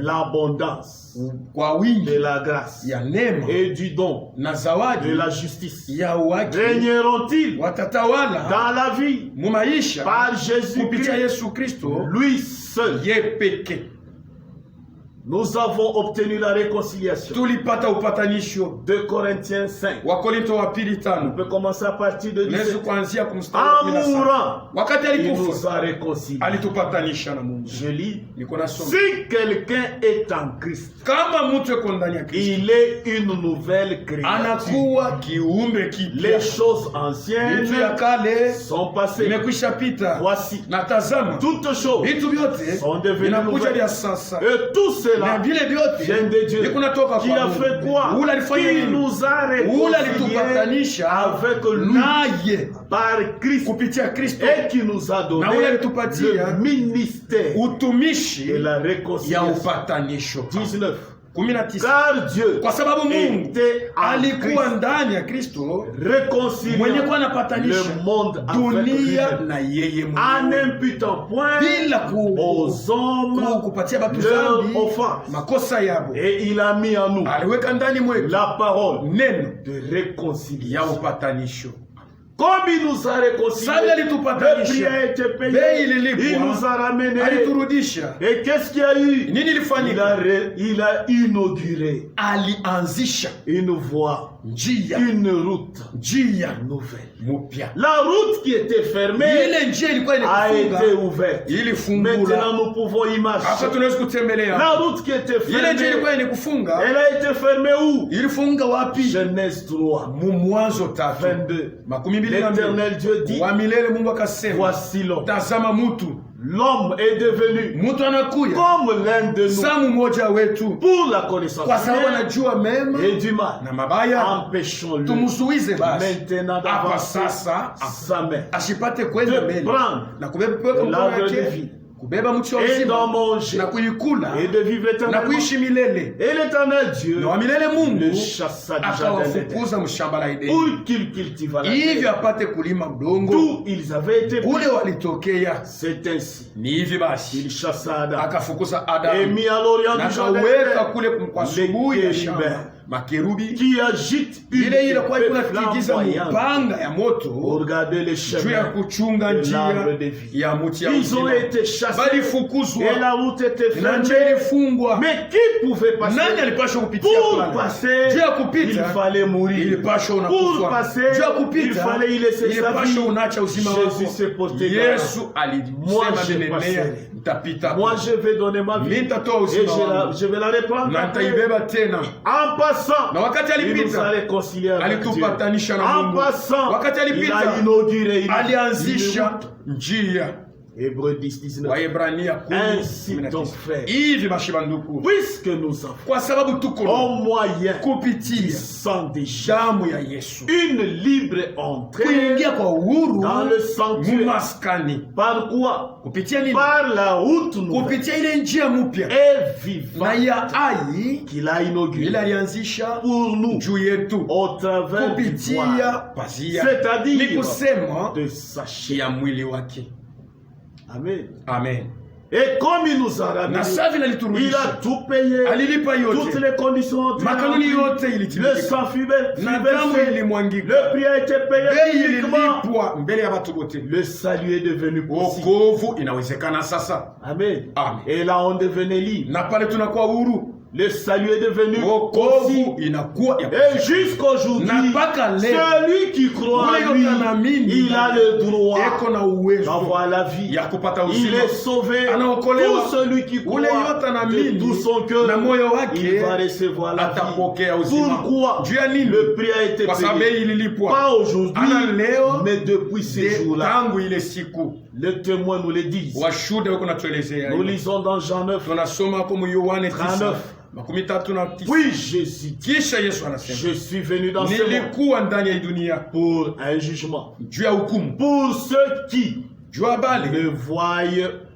l'abondance de la grâce et du don de la justice régneront-ils dans la vie par Jésus-Christ, lui seul. Nous avons obtenu la réconciliation. 2 Corinthiens 5. On peut commencer à partir de 17. En mourant, il nous a réconciliés. Je lis. Si quelqu'un est en Christ, il est une nouvelle créature. Les choses anciennes sont passées. Voici, toutes choses sont devenues nouvelles. Et tout cela vient de Dieu, qui a fait quoi? Il nous a réconciliés avec lui par Christ et qui nous a donné le ministère de la réconciliation. 19. Car Dieu était en Christ, réconciliant le monde avec lui, en n'imputant point aux hommes leur offense. Et il a mis en nous la parole de réconciliation. Comme il nous a réconciliés, le prix a été payé, il nous a ramenés. Et qu'est-ce qu'il y a eu? Il a inauguré une voie, une route nouvelle. La route qui était fermée a été ouverte. Maintenant nous pouvons y marcher. La route qui était fermée, elle a été fermée où? Genèse 3, 22. L'Éternel Dieu dit, voici l'homme. L'homme est devenu comme l'un de nous pour la connaissance et du mal. Empêchons-le maintenant d'avancer sa main, de prendre l'arbre de vie et d'en manger et de vivre éternellement. Et l'Éternel Dieu le chassa du jardin d'Éden pour qu'il cultive la terre d'où ils avaient été pris. C'est ainsi il chassa Adam et mit à l'orient du jardin les chérubins qui agitent une épée flamboyante pour regarder les chemins de l'arbre de vie. Ils ont été chassés et la route était fermée. Mais qui pouvait passer? Pour passer, il fallait mourir. Pour passer, il fallait y laisser sa vie. Jésus s'est porté garant. Moi je passerai. Moi je vais donner ma vie et je vais la reprendre. En passant, il nous a réconciliés avec Dieu. En passant, il a inauguré une Hébreux 10, 19. Ainsi donc frère, puisque nous avons au moyen du sang de Jésus une libre entrée dans le sanctuaire. Par quoi? Par la route nouvelle et vivante qu'il a inaugurée pour nous au travers du voile, c'est-à-dire de sa chair. Amen. Amen. Et comme il nous a ramenés, il a tout payé, toutes les conditions, le sang fut versé, le prix a été payé publiquement. Le salut est devenu possible. Amen. Et là on devenait libre. Le salut est devenu possible. Et jusqu'aujourd'hui, celui qui croit en lui, il a le droit d'avoir la vie. Il est sauvé. Tout celui qui croit de tout son cœur, il va recevoir la vie. Pourquoi? Le prix a été payé. Pas aujourd'hui, mais depuis ces jours-là. Les témoins nous le disent. Nous lisons dans Jean 9, 39. Oui, Jésus dit, je suis venu dans ce monde pour un jugement. Pour ceux qui ne voient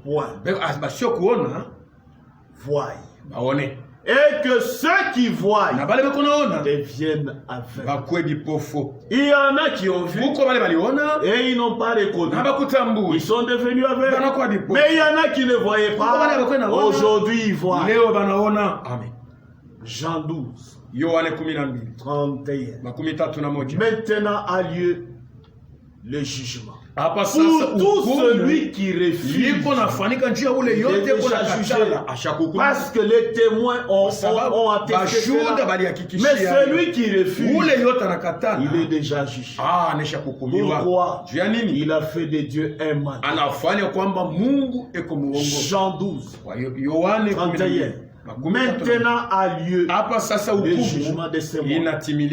point. Voient. Et que ceux qui voient deviennent aveugles. Il y en a qui ont vu et ils n'ont pas reconnu. Ils sont devenus aveugles. Mais il y en a qui ne voyaient pas. Aujourd'hui, ils voient. Amen. Jean 12. 31. Maintenant a lieu le jugement. Pour tout celui qui refuse. Parce que les témoins ont attesté cela. Mais celui qui refuse, il est déjà jugé. Pourquoi? Il a fait de Dieu un mal. Jean 12. 31. Maintenant a lieu le jugement de ces mondes.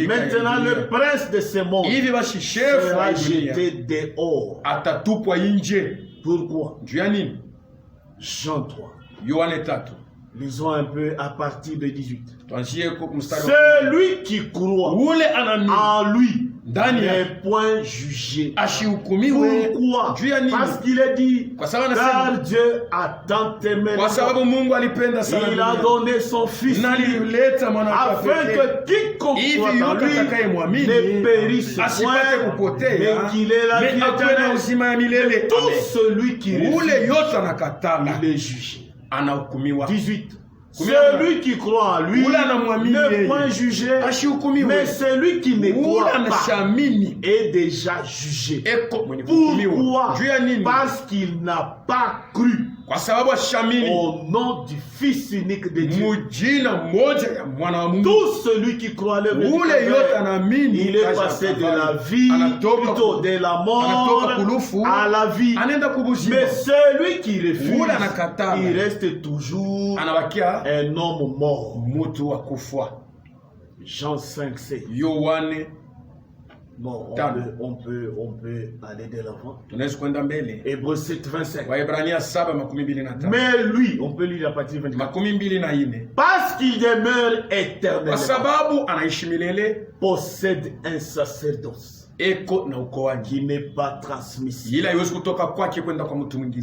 Maintenant le prince de ces mondes sera jeté dehors. Pourquoi? Jean 3. Lisons un peu à partir de 18. Celui qui croit en lui n'est point jugé. Pourquoi? Parce qu'il est dit, car Dieu a tant aimé le monde, il a donné son Fils afin que quiconque croit en lui ne périsse point, mais qu'il ait la vie éternelle. Tout celui qui refuse, il est jugé. 18. Celui qui croit en lui n'est point jugé, mais celui qui ne croit pas est déjà jugé. Pourquoi? Parce qu'il n'a pas cru au nom du Fils unique de Dieu. Tout celui qui croit le il est passé de la vie, plutôt de la mort à la vie. Mais celui qui refuse, il reste toujours un homme mort. Jean 5, 7. Bon, on peut aller de l'avant. Hébreux 7, 25. Mais lui, on peut lire la partie 24. Parce qu'il demeure éternellement, possède un sacerdoce qui n'est pas transmissible.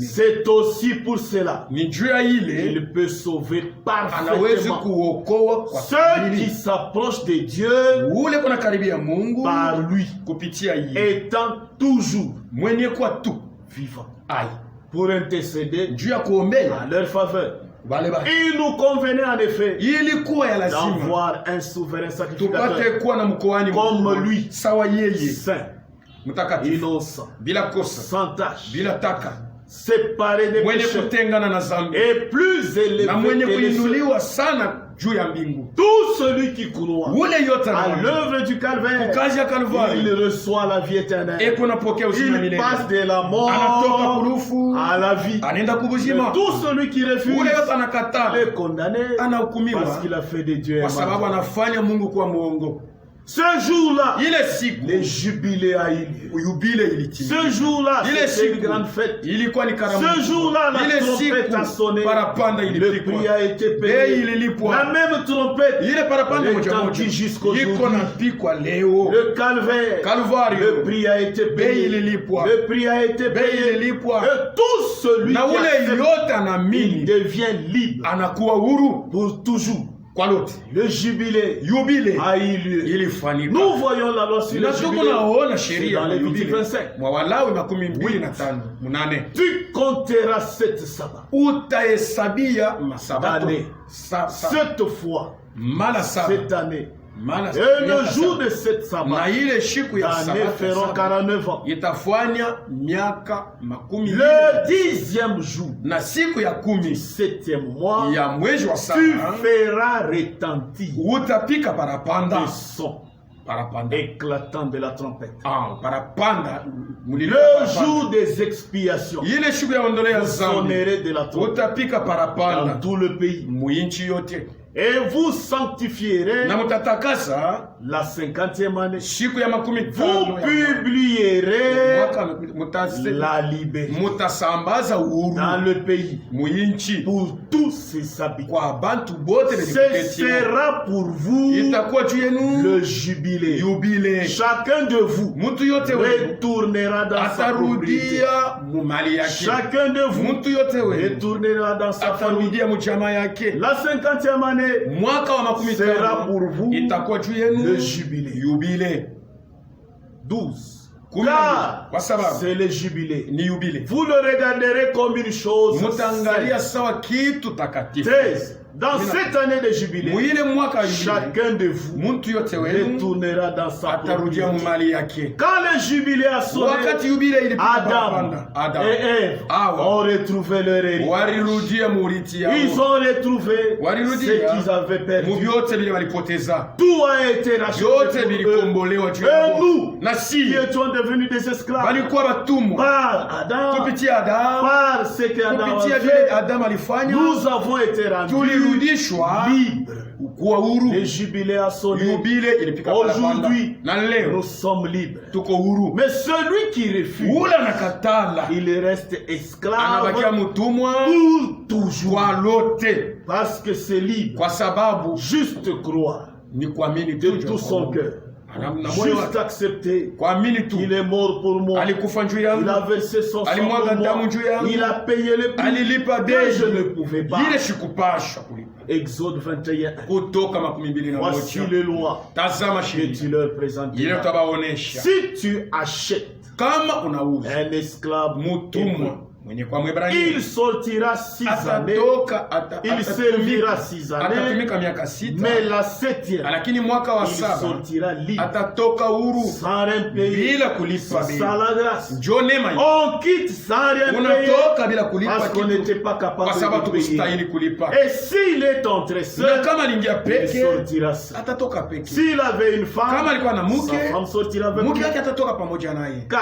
C'est aussi pour cela qu'il peut sauver parfaitement ceux qui s'approchent de Dieu par lui, étant toujours vivant pour intercéder à leur faveur. Il nous convenait en effet d'avoir un souverain sacrificateur comme lui, saint, innocent, sans tache, séparé des péchés et plus élevé que les cieux. Tout celui qui croit à l'œuvre du calvaire, il reçoit la vie éternelle. Il passe de la mort à la vie. Mais tout celui qui refuse est condamné parce qu'il a fait de Dieu un mal. Ce jour-là, le jubilé a eu lieu. Ce jour-là, c'est une grande fête. Ce jour-là, la trompette a sonné. Le prix a été payé. La même trompette est entendue jusqu'aujourd'hui. Le calvaire, le prix a été payé. Le prix a été payé. Et tout celui qui accepte, il devient libre pour toujours. Le jubilé a eu lieu. Nous voyons la loi sur le jubilé dans Lévitique 25. Tu compteras 7 sabbats d'année, 7 fois cette année. Et le jour de cette sabbat d'année feront 49 ans. Le 10e jour du 7e mois, tu feras retentir le son éclatant de la trompette. Le jour des expiations, vous sonnerez de la trompette dans tout le pays. Et vous sanctifierez la 50e année, siku ya makumi vous publierez la liberté mutasambaza uhuru dans le pays muinchi pour tous ses habitants. kwa bantu bote Ce sera pour vous itakuwa juu yenu le jubilé. yubile. Chacun de vous Mtu yote wenu retournera dans sa propriété. atarudia mumali yake. Chacun de vous Mtu yote wenu retournera dans sa famille. atarudia mujama yake. La 50e année Mwaka wa makumi sera tano pour vous itakuwa juu yenu le jubilé. yubile. 12. Kumi Car kwa sababu c'est le jubilé. ni yubile. Vous le regarderez comme une chose Mutangalia sainte. sawa kitu takatifu. 13. Dans cette année de jubilé, Muile mwaka wa yubile chacun de vous mtu yote wenu retournera dans sa atarudia propriété. mumali yake. Quand le jubilé a sonné, Wakati yubile ilipita Adam et Ève Hawa ont retrouvé leur héritier. walirudia muriti yao. Ils ont retrouvé Walirudia ce qu'ils avaient perdu. muvyote vile walipoteza. Tout a été racheté Yote pour eux. vilikombolewa juu Et yao. nous, Na si qui étions devenus des esclaves, walikuwa watumwa par Adam, kupitia Adamu, par ce que Adam a kupitia vile fait, Adamu alifanya, nous avons été rendus tulirudishwa libres. kuwa huru. Le jubilé a sonné. Yubile ilipika parapanda. Aujourd'hui, Na nous leo sommes libres. tuko huru. Mais celui qui refuse, Ule anakatala il reste esclave anabakia mtumwa pour toujours. kwa lote, Parce que c'est libre. kwa sababu Juste croire ni kuamini de tu tout son cœur. Juste accepter kuamini tu. qu'il est mort pour moi. Alikufa juu Il a yangu, versé son sang alimwaga pour damu moi. juu yangu, Il a payé le prix alilipa que je ne deni pouvais pas. ile sikupasha kulipa. Exode 21. Kutoka 21. Voici les lois Tazama que sheria tu leur présentes. ile utabaonesha. Si tu achètes Kama unauza un esclave mutumwa mwenye kwa Mwebrania, il sortira 6 années, atatoka il servira 6 années, atatumika miaka 6, mais la 7e, lakini mwaka wa il 7 sortira libre, atatoka huru sans rien payer, bila kulipa sans la grâce. Njoo neema hii. On quitte sans rien payer Unatoka bila kulipa parce qu'on kitu n'était pas kwa capable sababu de payer. tukustahili kulipa. Et s'il est entré Na seul, kama aliingia il peke sortira seul. atatoka peke. S'il avait une Kama femme, alikuwa na sa mke, femme sortira avec mke lui. yake atatoka pamoja naye. 4.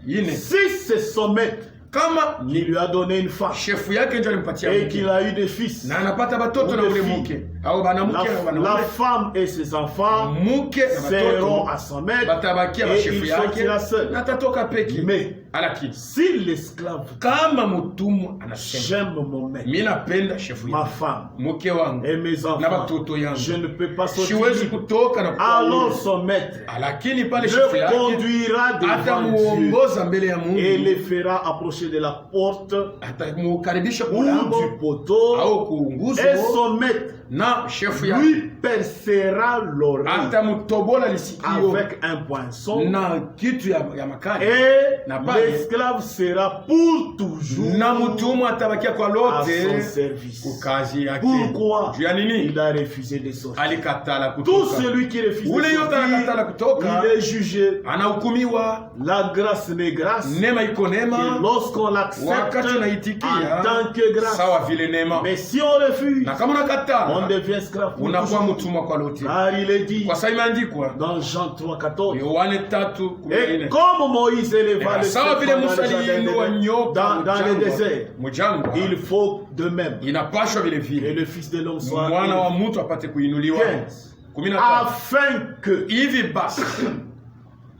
Ine, Si c'est son maître kama qui lui a donné une femme shefu yake ndio alimpatia et mke qu'il a eu des fils, na anapata batoto Ou na des ule filles. mke au banamuke au la banamume, femme et ses enfants mke na seront batoto à son maître batabakia ba et shefu il yake sortira seul. na atatoka peke. Mais Lakini si l'esclave, kama mtumwa anasema j'aime mon maître, mimi napenda shefu ma yangu, femme mke wangu et mes na enfants, batoto yangu, je ne peux pas sortir siwezi libre. kutoka na Alors kuwa son maître lakini pale shefu le yake conduira devant Dieu atamuongoza mbele ya et Mungu, les fera approcher de la porte atamukaribisha ou kulango du poteau au kuunguzo, et son maître na shefu yake lui percera l'oreille atamutobola lisikio avec un poinçon na kitu ya makali, et na pale l'esclave sera pour toujours na mtumwa atabakia kwa à lote son service. kukazi yake. Pourquoi Juu ya nini? il a refusé de sortir? Alikatala Tout kutoka. celui qui refuse de Ule yote anakatala sortir, kutoka il est jugé. anahukumiwa. La grâce n'est grâce Neema iko que neema lorsqu'on l'accepte wakati en unaitikia tant que grâce. sawa vile neema, Mais si on refuse, na kama on unakatala devient esclave pour unakuwa toujours. mtumwa kwa lote, Car il est dit kwa sababu imeandikwa dans Jean 3,14. Yohane Et 3:14, comme Moïse éleva le sawa vile serpent Musa aliinua nyoka dans le désert, mjangwa, il faut de même inapashwa vile que vile le Fils de l'homme soit mwana wa élevé. mtu apate kuinuliwa. 15. 15, Afin que hivi basi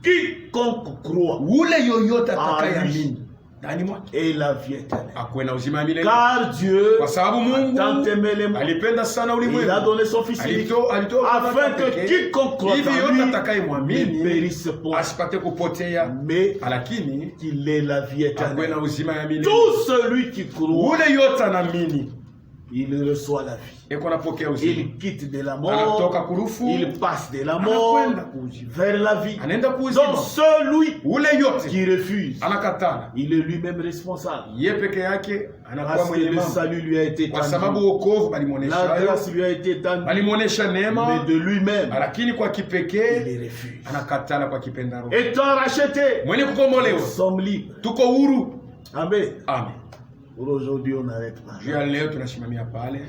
quiconque croit ule yoyote en lui atakayeamini ndani mwake ait la vie éternelle. akuwe na uzima wa milele, Car Dieu kwa sababu a Mungu tant aimé les mondes, alipenda sana il a ulimwengu donné son Fils unique, alitoa afin que quiconque croit hivi en yote lui ne atakayemwamini périsse point, asipate kupotea, mais lakini qu'il ait la vie akuwe éternelle. na uzima ya milele. Tout celui qui croit, Ule yote anaamini il reçoit la vie. eko anapokea uzima, Il quitte de la mort, anatoka kurufu il passe de la mort anakwenda kuuzima, vers la vie. anaenda Donc kuuzima. celui Ule yote qui refuse, anakatala, il est lui-même responsable. ye peke yake anakuwa Parce que mwenye le mambo, salut lui a été kwa sababu étendu. wokovu La balimwonesha grâce lui a été étendue. balimwonesha neema, Mais de lui-même, lakini kwa il kipekee les refuse. anakatala kwa kipendaro. Étant racheté, Mwenye nous kukombolewa sommes libres. tuko huru. Amen. Amen. Pour aujourd'hui, on n'arrête pas. Juu ya leo tunasimamia pale.